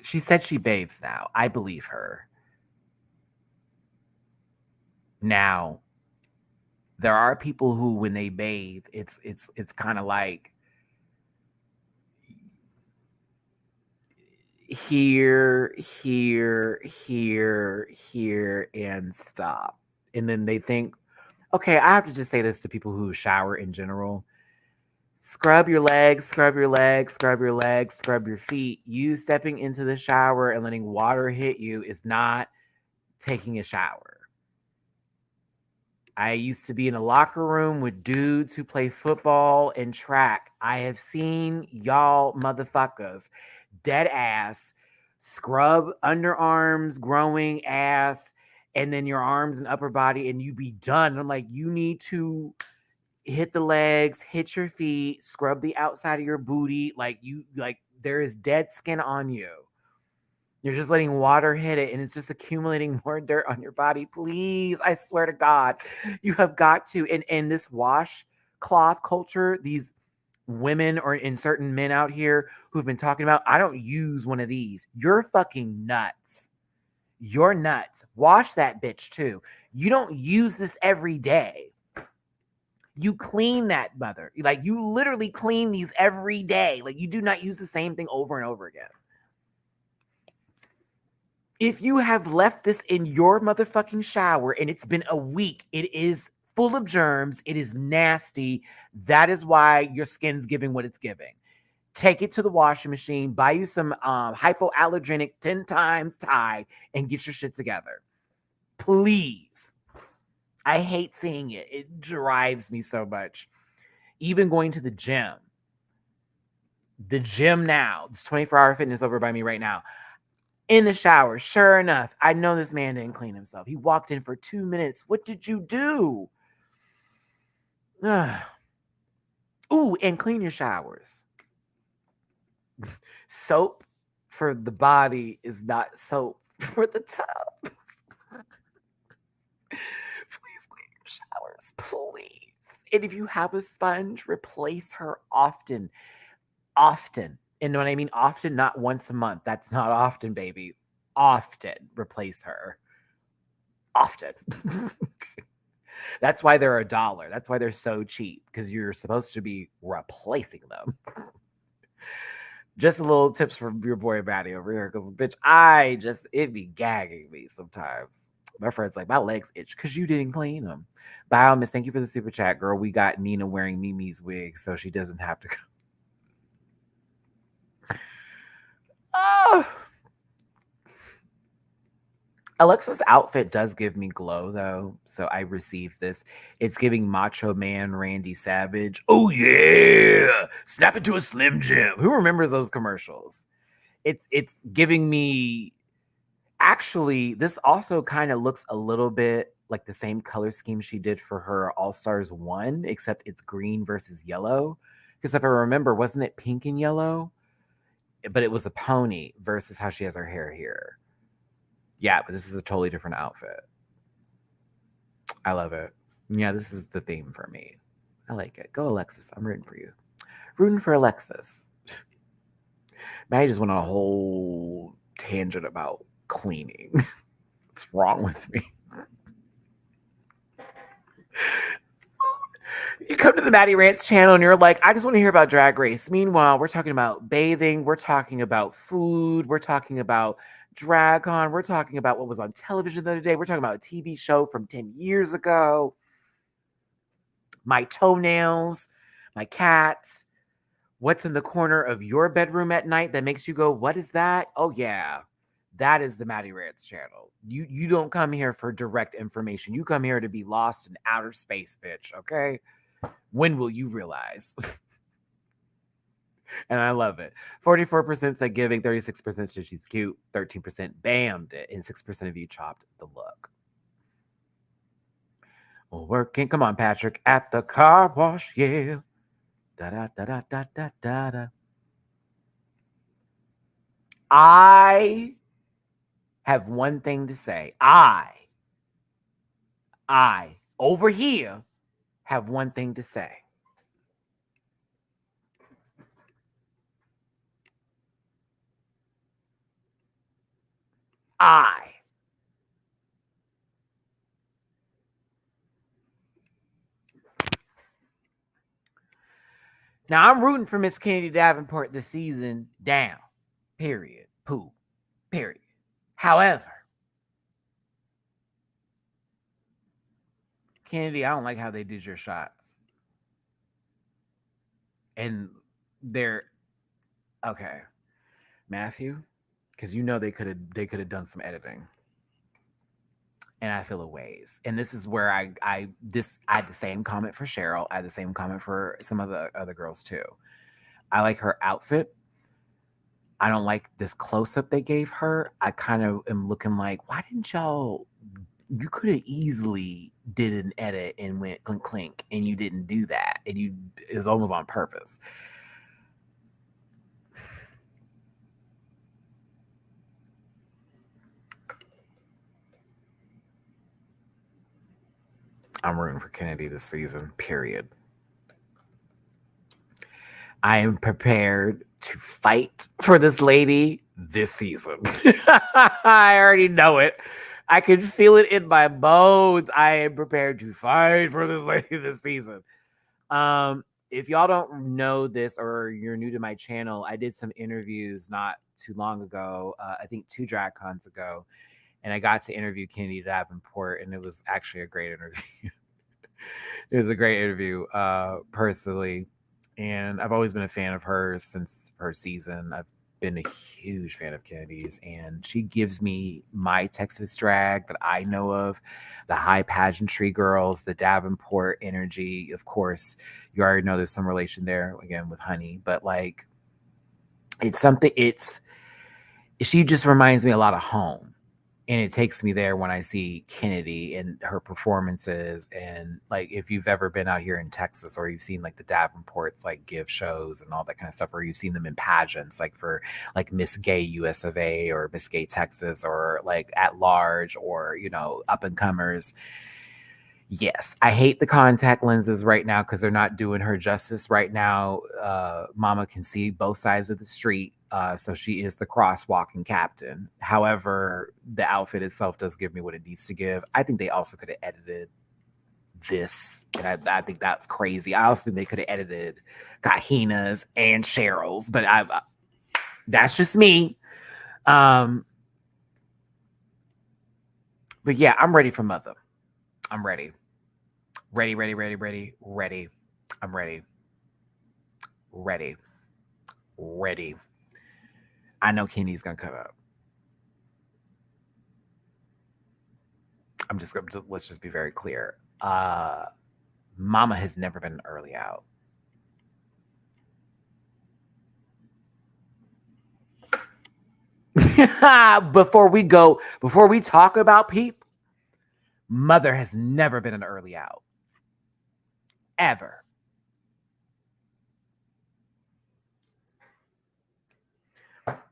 She said she bathes now. I believe her. Now, there are people who, when they bathe, it's kind of like here, and stop. And then they think, okay, I have to just say this to people who shower in general. Scrub your legs, scrub your legs, scrub your legs, scrub your feet. You stepping into the shower and letting water hit you is not taking a shower. I used to be in a locker room with dudes who play football and track. I have seen y'all motherfuckers dead ass scrub underarms, growing ass, and then your arms and upper body, and you be done. I'm like, you need to hit the legs, hit your feet, scrub the outside of your booty. Like there is dead skin on you. You're just letting water hit it and it's just accumulating more dirt on your body. Please, I swear to God, you have got to. And this washcloth culture, these women or in certain men out here who've been talking about, I don't use one of these. You're fucking nuts. You're nuts. Wash that bitch too. You don't use this every day. You clean that mother. Like you literally clean these every day. Like you do not use the same thing over and over again. If you have left this in your motherfucking shower and it's been a week, it is full of germs. It is nasty. That is why your skin's giving what it's giving. Take it to the washing machine, buy you some hypoallergenic 10 times Tide, and get your shit together. Please. I hate seeing it. It drives me so much. Even going to the gym. The gym now. It's 24-hour fitness over by me right now. In the shower, sure enough, I know this man didn't clean himself. He walked in for 2 minutes. What did you do? Ooh, and clean your showers. Soap for the body is not soap for the tub. Please clean your showers, please. And if you have a sponge, replace her often. Often. And when I mean often, not once a month. That's not often, baby. Often replace her. Often. That's why they're $1. That's why they're so cheap, because you're supposed to be replacing them. Just a little tips from your boy Maddie over here, because bitch, it be gagging me sometimes. My friend's like, my legs itch because you didn't clean them. Bye, Miss. Thank you for the super chat, girl. We got Nina wearing Mimi's wig, so she doesn't have to go. Oh, Alexa's outfit does give me glow, though, so I received this. It's giving Macho Man Randy Savage. Oh yeah, snap into a Slim Jim. Who remembers those commercials? It's giving me. Actually, this also kind of looks a little bit like the same color scheme she did for her All Stars 1, except it's green versus yellow. Because if I remember, wasn't it pink and yellow? But it was a pony versus how she has her hair here. Yeah, but this is a totally different outfit. I love it. Yeah, this is the theme for me. I like it. Go, Alexis. I'm rooting for you. Rooting for Alexis. Maddie just went on a whole tangent about cleaning. What's wrong with me? You come to the Maddie Rants channel and you're like, I just want to hear about Drag Race. Meanwhile, we're talking about bathing. We're talking about food. We're talking about Dragon. We're talking about what was on television the other day. We're talking about a TV show from 10 years ago. My toenails, my cats. What's in the corner of your bedroom at night that makes you go, what is that? Oh, yeah. That is the Maddie Rants channel. You don't come here for direct information. You come here to be lost in outer space, bitch, okay? When will you realize? And I love it. 44% said giving, 36% said she's cute, 13% bammed it, and 6% of you chopped the look. Well, working, come on, Patrick, at the car wash, yeah. Da-da-da-da-da-da-da. I have one thing to say. I, over here, have one thing to say. Now, I'm rooting for Miss Kennedy Davenport this season down. Period. Pooh. Period. However, Kennedy, I don't like how they did your shots. And they're okay. Matthew, because you know they could have done some editing. And I feel a ways. And this is where I had the same comment for Cheryl. I had the same comment for some of the other girls too. I like her outfit. I don't like this close-up they gave her. I kind of am looking like, why didn't y'all? You could have easily did an edit and went clink clink, and you didn't do that. And it was almost on purpose. I'm rooting for Kennedy this season, period. I am prepared to fight for this lady this season. I already know it. I can feel it in my bones. I am prepared to fight for this lady this season. If y'all don't know this or you're new to my channel, I did some interviews not too long ago. I think 2 drag cons ago. And I got to interview Kennedy Davenport, and it was actually a great interview. It was a great interview, personally. And I've always been a fan of hers since her season. I've been a huge fan of Kennedy's, and she gives me my Texas drag that I know of, the high pageantry girls, the Davenport energy. Of course, you already know there's some relation there again with Honey, but like she just reminds me a lot of home. And it takes me there when I see Kennedy and her performances. And like, if you've ever been out here in Texas or you've seen like the Davenports like give shows and all that kind of stuff, or you've seen them in pageants, like for like Miss Gay US of A or Miss Gay Texas or like at large or, up and comers. Yes, I hate the contact lenses right now because they're not doing her justice right now. Mama can see both sides of the street. So she is the crosswalking captain. However, the outfit itself does give me what it needs to give. I think they also could have edited this. And I think that's crazy. I also think they could have edited Kahena's and Cheryl's, but that's just me. But yeah, I'm ready for Mother. I'm ready. Ready. I'm ready. Ready. I know Kenny's gonna cut up. let's just be very clear. Mama has never been early out. Before we talk about Peep, Mother has never been an early out. Ever.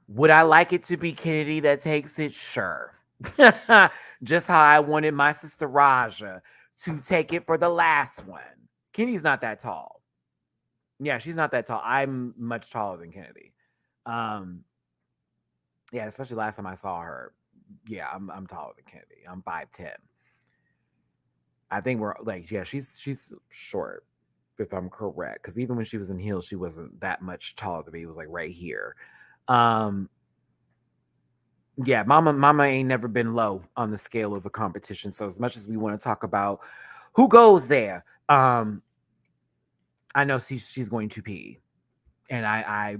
Would I like it to be Kennedy that takes it? Sure. Just how I wanted my sister Raja to take it for the last one. Kennedy's not that tall. Yeah, she's not that tall. I'm much taller than Kennedy. Yeah, especially last time I saw her. Yeah, I'm taller than Kennedy. I'm 5'10". I think we're like, yeah, she's short, if I'm correct. Because even when she was in heels, she wasn't that much taller than me. It was like right here. Yeah, mama ain't never been low on the scale of a competition. So as much as we want to talk about who goes there, I know she's going to pee. And I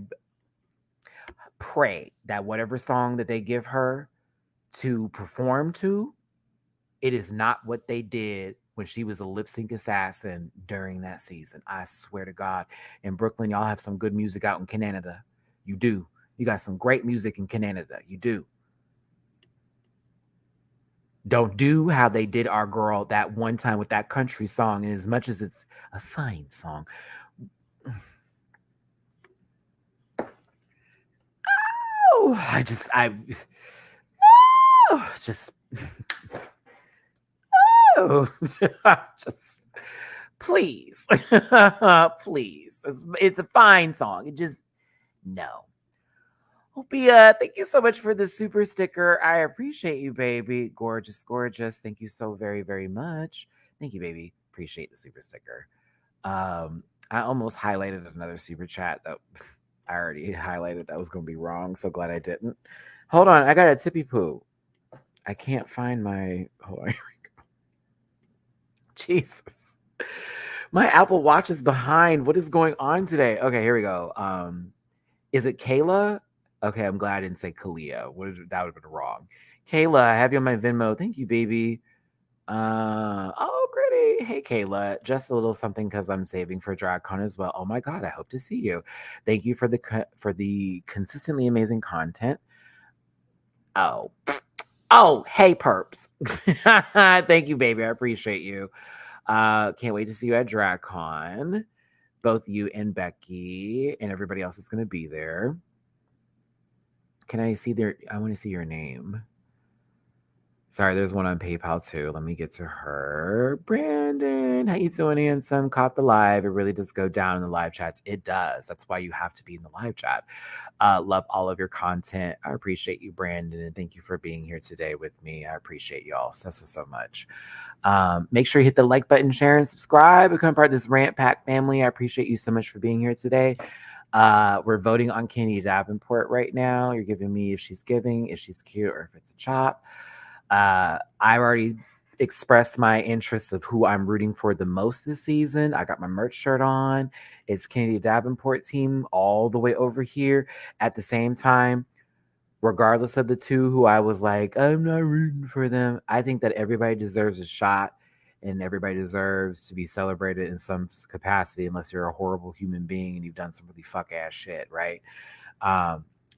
pray that whatever song that they give her to perform to, it is not what they did when she was a lip sync assassin during that season. I swear to God. In Brooklyn, y'all have some good music out in Canada. You do. You got some great music in Canada. You do. Don't do how they did our girl that one time with that country song. And as much as it's a fine song, I just just please, please. It's a fine song. It just no. Opia, thank you so much for the super sticker. I appreciate you, baby. Gorgeous, gorgeous. Thank you so very, very much. Thank you, baby. Appreciate the super sticker. I almost highlighted another super chat that I already highlighted that was going to be wrong. So glad I didn't. Hold on. I got a tippy poo. I can't find my. Hold on. Here we go. Jesus. My Apple Watch is behind. What is going on today? Okay, here we go. Is it Kayla? Okay, I'm glad I didn't say Kalia. That would have been wrong. Kayla, I have you on my Venmo. Thank you, baby. Oh, pretty. Hey, Kayla. Just a little something because I'm saving for DragCon as well. Oh my God, I hope to see you. Thank you for the consistently amazing content. Oh, hey, perps. Thank you, baby. I appreciate you. Can't wait to see you at DragCon. Both you and Becky and everybody else is going to be there. Can I see I want to see your name. Sorry, there's one on PayPal too. Let me get to her. Brandon, how you doing, handsome? Caught the live. It really does go down in the live chats. It does. That's why you have to be in the live chat. Love all of your content. I appreciate you, Brandon, and thank you for being here today with me. I appreciate y'all so much. Make sure you hit the like button, share, and subscribe. Become part of this Rant Pack family. I appreciate you so much for being here today. We're voting on Kenny Davenport right now. You're giving me if she's giving, if she's cute, or if it's a chop. I already expressed my interest of who I'm rooting for the most this season. I got my merch shirt on. It's Kennedy Davenport team all the way over here. At the same time, regardless of the two who I was like, I'm not rooting for them, I think that everybody deserves a shot and everybody deserves to be celebrated in some capacity unless you're a horrible human being and you've done some really fuck ass shit, right?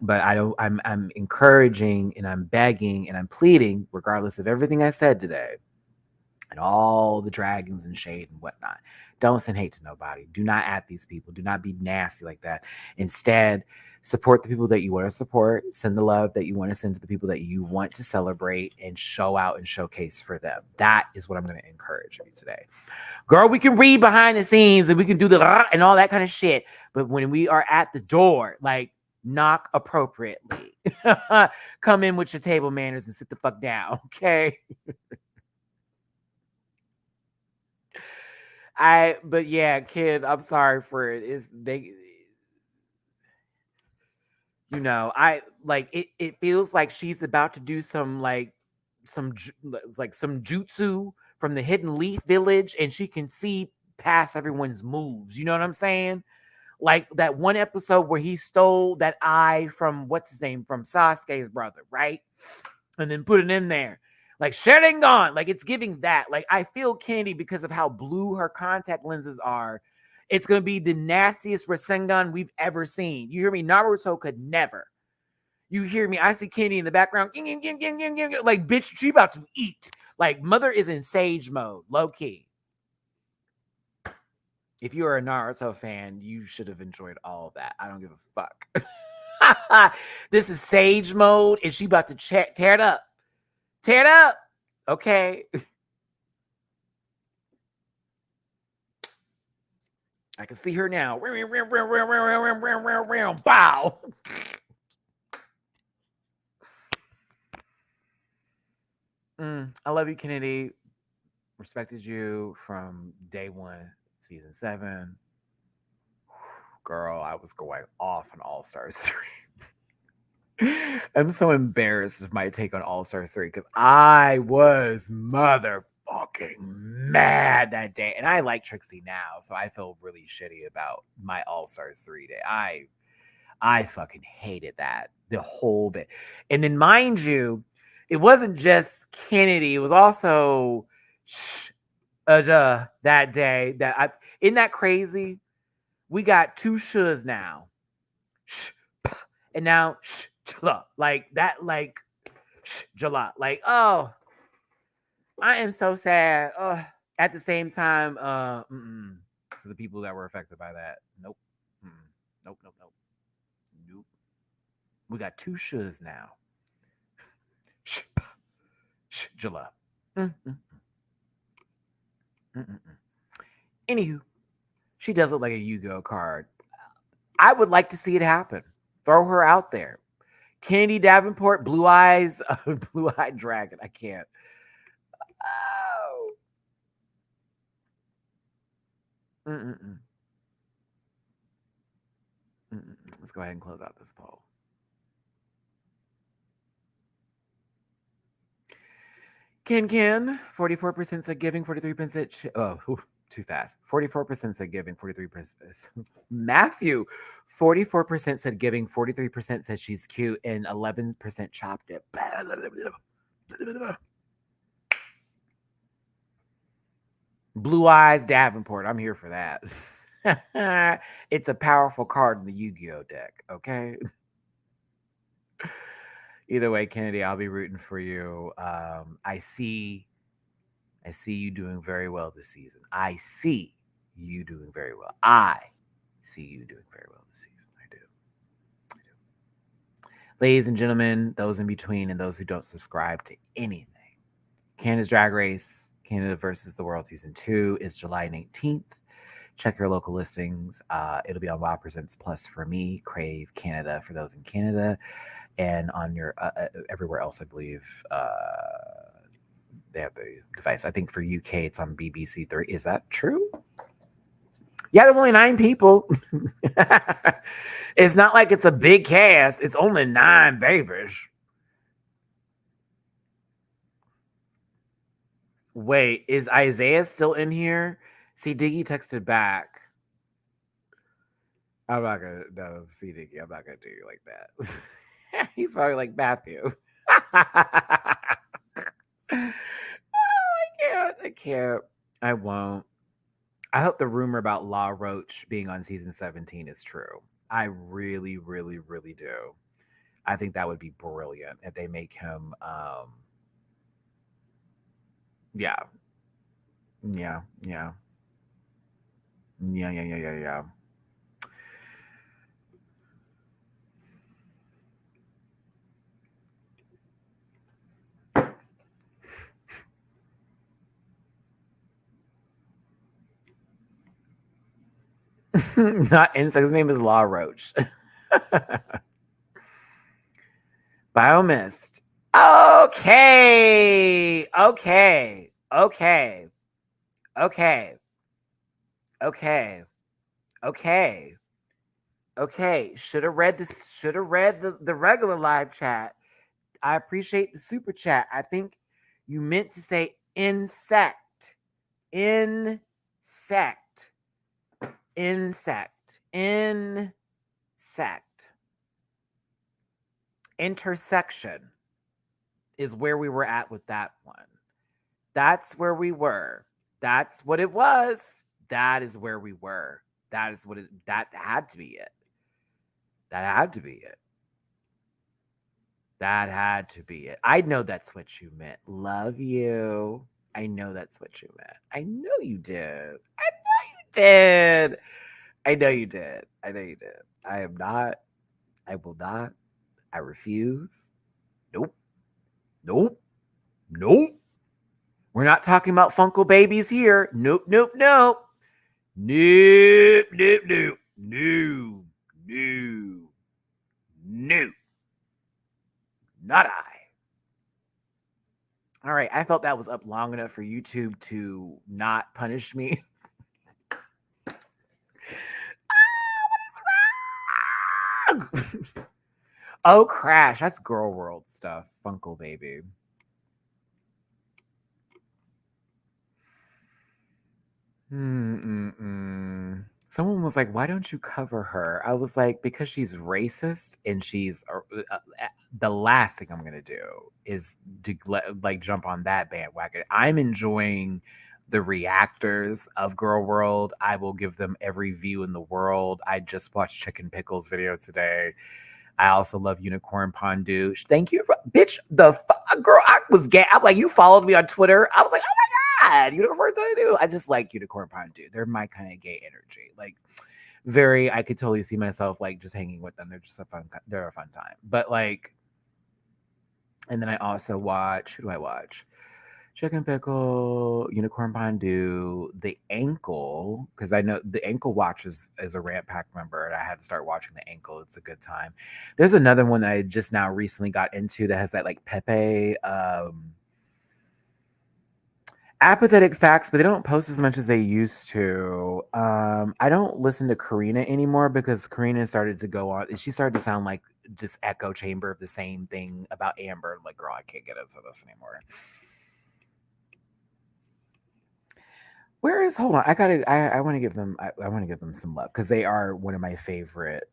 But I'm encouraging and I'm begging and I'm pleading, regardless of everything I said today and all the dragons and shade and whatnot. Don't send hate to nobody. Do not at these people. Do not be nasty like that. Instead, support the people that you want to support. Send the love that you want to send to the people that you want to celebrate and show out and showcase for them. That is what I'm going to encourage you today. Girl, we can read behind the scenes and we can do the and all that kind of shit. But when we are at the door, like, knock appropriately. Come in with your table manners and sit the fuck down, okay? But yeah, kid, I'm sorry for it. It feels like she's about to do some jutsu from the Hidden Leaf Village, and she can see past everyone's moves. You know what I'm saying? Like that one episode where he stole that eye from what's his name from Sasuke's brother, right? And then put it in there. Like, shit ain't gone. Like, it's giving that. Like, I feel Kennedy, because of how blue her contact lenses are, it's going to be the nastiest Rasengan we've ever seen. You hear me? Naruto could never. You hear me? I see Kennedy in the background. Like, bitch, she about to eat. Like, mother is in sage mode, low key. If you are a Naruto fan, you should have enjoyed all of that. I don't give a fuck. This is sage mode, and she about to tear it up. Tear it up. Okay. I can see her now. Bow. I love you, Kennedy. Respected you from day one, season 7. Girl, I was going off on All Stars 3. I'm so embarrassed of my take on All Stars 3 because I was motherfucking mad that day. And I like Trixie now, so I feel really shitty about my All Stars 3 day. I fucking hated that the whole bit. And then, mind you, it wasn't just Kennedy. It was also that day. Isn't that crazy? We got 2 shus now. And now like that, like Jala. Like, oh, I am so sad. At the same time, to the people that were affected by that. Nope. Nope. We got 2 shus now. Jala. Anywho, she does look like a Yu-Gi-Oh card. I would like to see it happen. Throw her out there. Kennedy Davenport, blue eyes, blue-eyed dragon. I can't. Oh. Let's go ahead and close out this poll. Ken, 44% said giving, 43%. Too fast. 44% said giving, 43%. Matthew, 44% said giving, 43% said she's cute, and 11% chopped it. Blue eyes Davenport. I'm here for that. It's a powerful card in the Yu-Gi-Oh deck, okay? Either way, Kennedy, I'll be rooting for you. I see you doing very well this season. I see you doing very well. I see you doing very well this season. I do. Ladies and gentlemen, those in between and those who don't subscribe to anything, Canada's Drag Race, Canada versus the World Season 2 is July 19th. Check your local listings. It'll be on Wow Presents Plus for me, Crave Canada for those in Canada, and on your everywhere else, I believe. They have the device. I think for UK, it's on BBC 3. Is that true? Yeah, there's only 9 people. It's not like it's a big cast. It's only 9 babies. Wait, is Isaiah still in here? See, Diggy texted back. I'm not gonna see Diggy. I'm not gonna do you like that. He's probably like Matthew. I can't. I won't. I hope the rumor about La Roach being on season 17 is true. I really, really, really do. I think that would be brilliant if they make him. Yeah. Not insect. His name is La Roach. Biomist. Okay. Should have read this. Should have read the regular live chat. I appreciate the super chat. I think you meant to say insect. Insect. Intersection. is where we were at with that one. That's where we were. That's what it was. That is where we were. That had to be it. That had to be it. That had to be it. I know that's what you meant. Love you. I know that's what you meant. I know you did. I know you did. I know you did. I know you did. I am not. I will not. I refuse. Nope. Nope. Nope. We're not talking about Funkle babies here. Nope. Nope. Nope. Nope. Nope. Nope. No. No. No. Not I. All right. I felt that was up long enough for YouTube to not punish me. What is wrong? Oh, Crash. That's girl world stuff. Funkle baby. Someone was like, "Why don't you cover her?" I was like, "Because she's racist, and she's the last thing I'm gonna do is to like jump on that bandwagon." I'm enjoying the reactors of Girl World. I will give them every view in the world. I just watched Chicken Pickle's video today. I also love Unicorn Pondu. Thank you, bitch. The girl, I was gay. I'm like, you followed me on Twitter. I was like, oh my god, Unicorn Pondu. I just like Unicorn Pondu. They're my kind of gay energy. Like, very. I could totally see myself like just hanging with them. They're just a fun. They're a fun time. But like, and then I also watch. Who do I watch? Chicken Pickle, Unicorn Pondu, The Ankle, because I know The Ankle watches as a Rant Pack member, and I had to start watching The Ankle. It's a good time. There's another one that I just now recently got into that has that like Pepe apathetic facts, but they don't post as much as they used to. I don't listen to Karina anymore because Karina started to go on. She started to sound like just echo chamber of the same thing about Amber. Like, girl, I can't get into this anymore. Where is hold on? I want to give them I want to give them some love because they are one of my favorite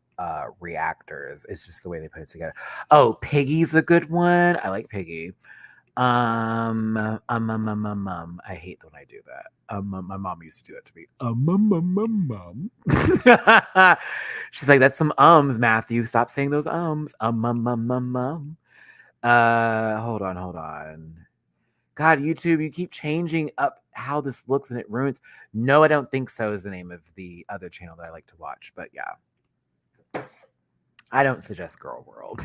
reactors. It's just the way they put it together. Oh, Piggy's a good one. I like Piggy. I hate when I do that. My mom used to do that to me. She's like, that's some ums, Matthew. Stop saying those ums. Hold on. God, YouTube, you keep changing up how this looks and it ruins. No, I don't think so is the name of the other channel that I like to watch. But yeah, I don't suggest Girl World.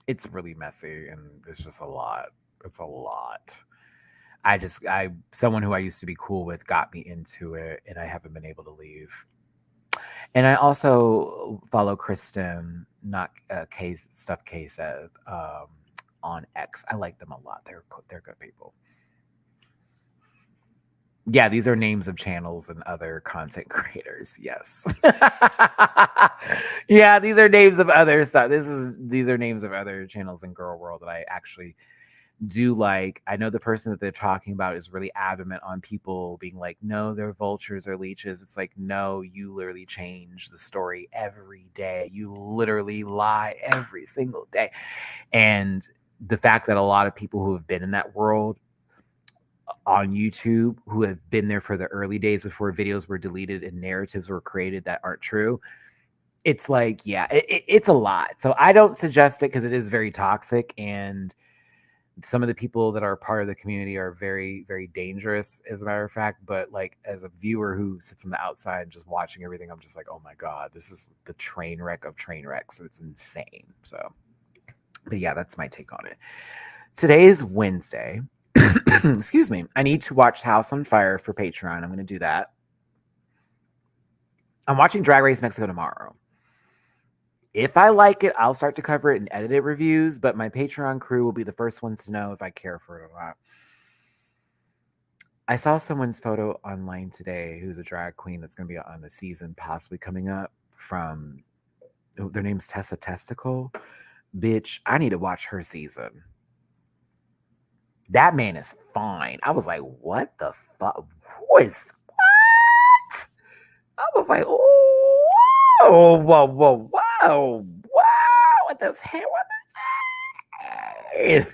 It's really messy and it's just a lot. It's a lot. Someone who I used to be cool with got me into it and I haven't been able to leave. And I also follow Kristen, not Stuff K said, on X. I like them a lot. They're good people. Yeah, these are names of channels and other content creators. Yes. Yeah, these are names of other stuff. These are names of other channels in Girl World that I actually do like. I know the person that they're talking about is really adamant on people being like, no, they're vultures or leeches. It's like, no, you literally change the story every day. You literally lie every single day. And the fact that a lot of people who have been in that world on YouTube, who have been there for the early days before videos were deleted and narratives were created that aren't true, it's like, yeah, it's a lot. So I don't suggest it because it is very toxic, and some of the people that are part of the community are very, very dangerous, as a matter of fact. But like, as a viewer who sits on the outside and just watching everything, I'm just like, oh my god, this is the train wreck of train wrecks. It's insane. So, but yeah, that's my take on it. Today is Wednesday. Excuse me. I need to watch House on Fire for Patreon. I'm going to do that. I'm watching Drag Race Mexico tomorrow. If I like it, I'll start to cover it in edited reviews, but my Patreon crew will be the first ones to know if I care for it or not. I saw someone's photo online today who's a drag queen that's going to be on the season possibly coming up from, their name's Tessa Testicle. Bitch, I need to watch her season. That man is fine. I was like, what the fuck? What? I was like, oh, whoa. What this hair? What this hair?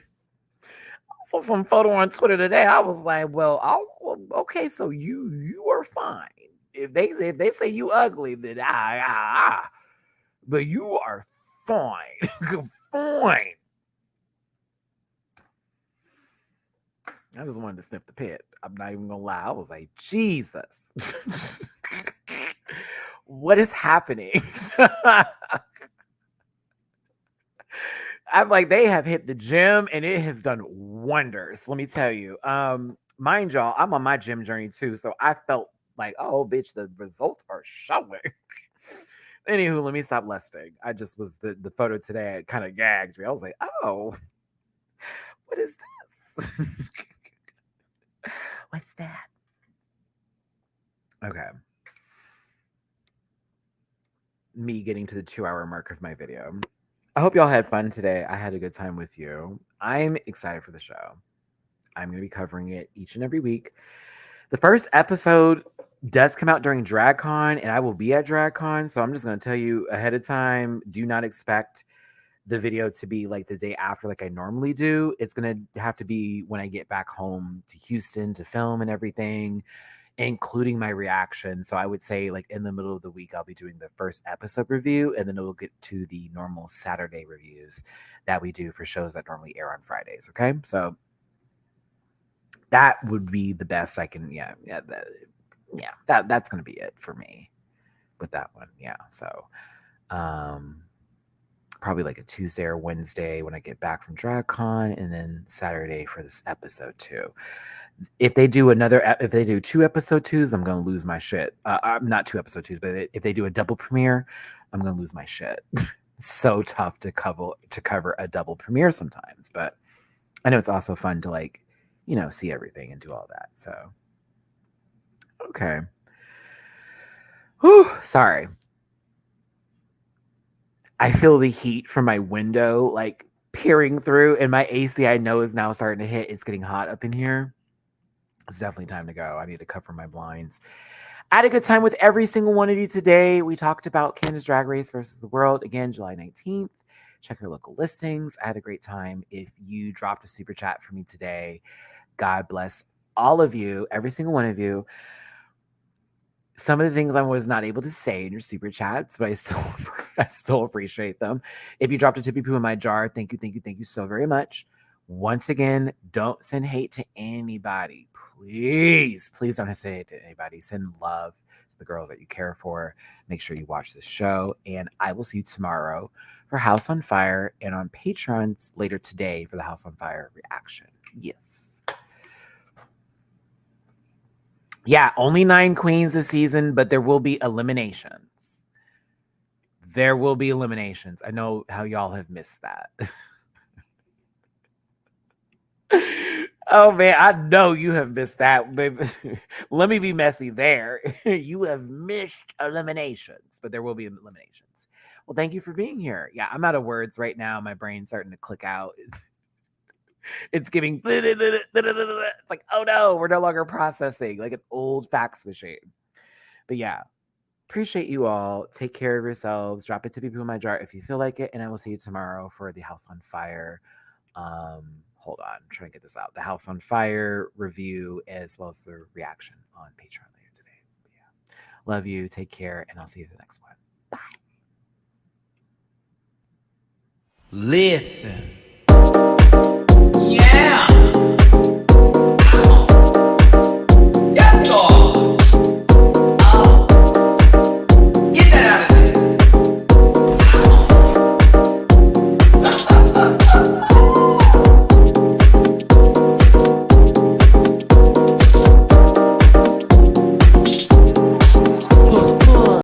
saw some photo on Twitter today. I was like, well, okay, so you are fine. If they say you ugly, then but you are fine. Fine. I just wanted to sniff the pit. I'm not even gonna lie. I was like, Jesus. What is happening? I'm like, they have hit the gym and it has done wonders. Let me tell you. Mind y'all, I'm on my gym journey too. So I felt like, oh, bitch, the results are showing. Anywho, let me stop lusting. I just was the photo today. It kind of gagged me. I was like, oh, what is this? What's that? Okay. Me getting to the 2-hour mark of my video. I hope y'all had fun today. I had a good time with you. I'm excited for the show. I'm going to be covering it each and every week. The first episode does come out during DragCon, and I will be at DragCon. So I'm just going to tell you ahead of time, do not expect the video to be like the day after like I normally do. It's going to have to be when I get back home to Houston to film and everything, including my reaction. So I would say like in the middle of the week, I'll be doing the first episode review, and then it will get to the normal Saturday reviews that we do for shows that normally air on Fridays. Okay. So that would be the best I can. That's going to be it for me with that one. Yeah. So, probably like a Tuesday or Wednesday when I get back from DragCon, and then Saturday for this episode 2. If they do 2 episode 2s, I'm going to lose my shit. Not 2 episode 2s, but if they do a double premiere, I'm going to lose my shit. It's so tough to cover a double premiere sometimes, but I know it's also fun to like, see everything and do all that. So, okay. Whew, sorry. I feel the heat from my window, like peering through, and my AC I know is now starting to hit. It's getting hot up in here. It's definitely time to go. I need to cover my blinds. I had a good time with every single one of you today. We talked about Canada's Drag Race versus the World, again, July 19th. Check your local listings. I had a great time. If you dropped a super chat for me today, God bless all of you, every single one of you. Some of the things I was not able to say in your super chats, but I still appreciate them. If you dropped a tippy poo in my jar, thank you so very much. Once again, don't send hate to anybody. Please don't hesitate to anybody. Send love to the girls that you care for. Make sure you watch this show, and I will see you tomorrow for House on Fire, and on Patreon later today for the House on Fire reaction. Yes. Yeah, only 9 queens this season, but there will be eliminations. There will be eliminations. I know how y'all have missed that. Oh, man, I know you have missed that. Let me be messy there. You have missed eliminations, but there will be eliminations. Well, thank you for being here. Yeah, I'm out of words right now. My brain's starting to click out. It's giving, it's like, oh no, we're no longer processing like an old fax machine. But yeah, appreciate you all. Take care of yourselves. Drop it to people in my jar if you feel like it. And I will see you tomorrow for the House on Fire. Hold on, I'm trying to get this out. The House on Fire review, as well as the reaction on Patreon later today. But yeah, love you. Take care, and I'll see you in the next one. Bye. Listen. Yeah.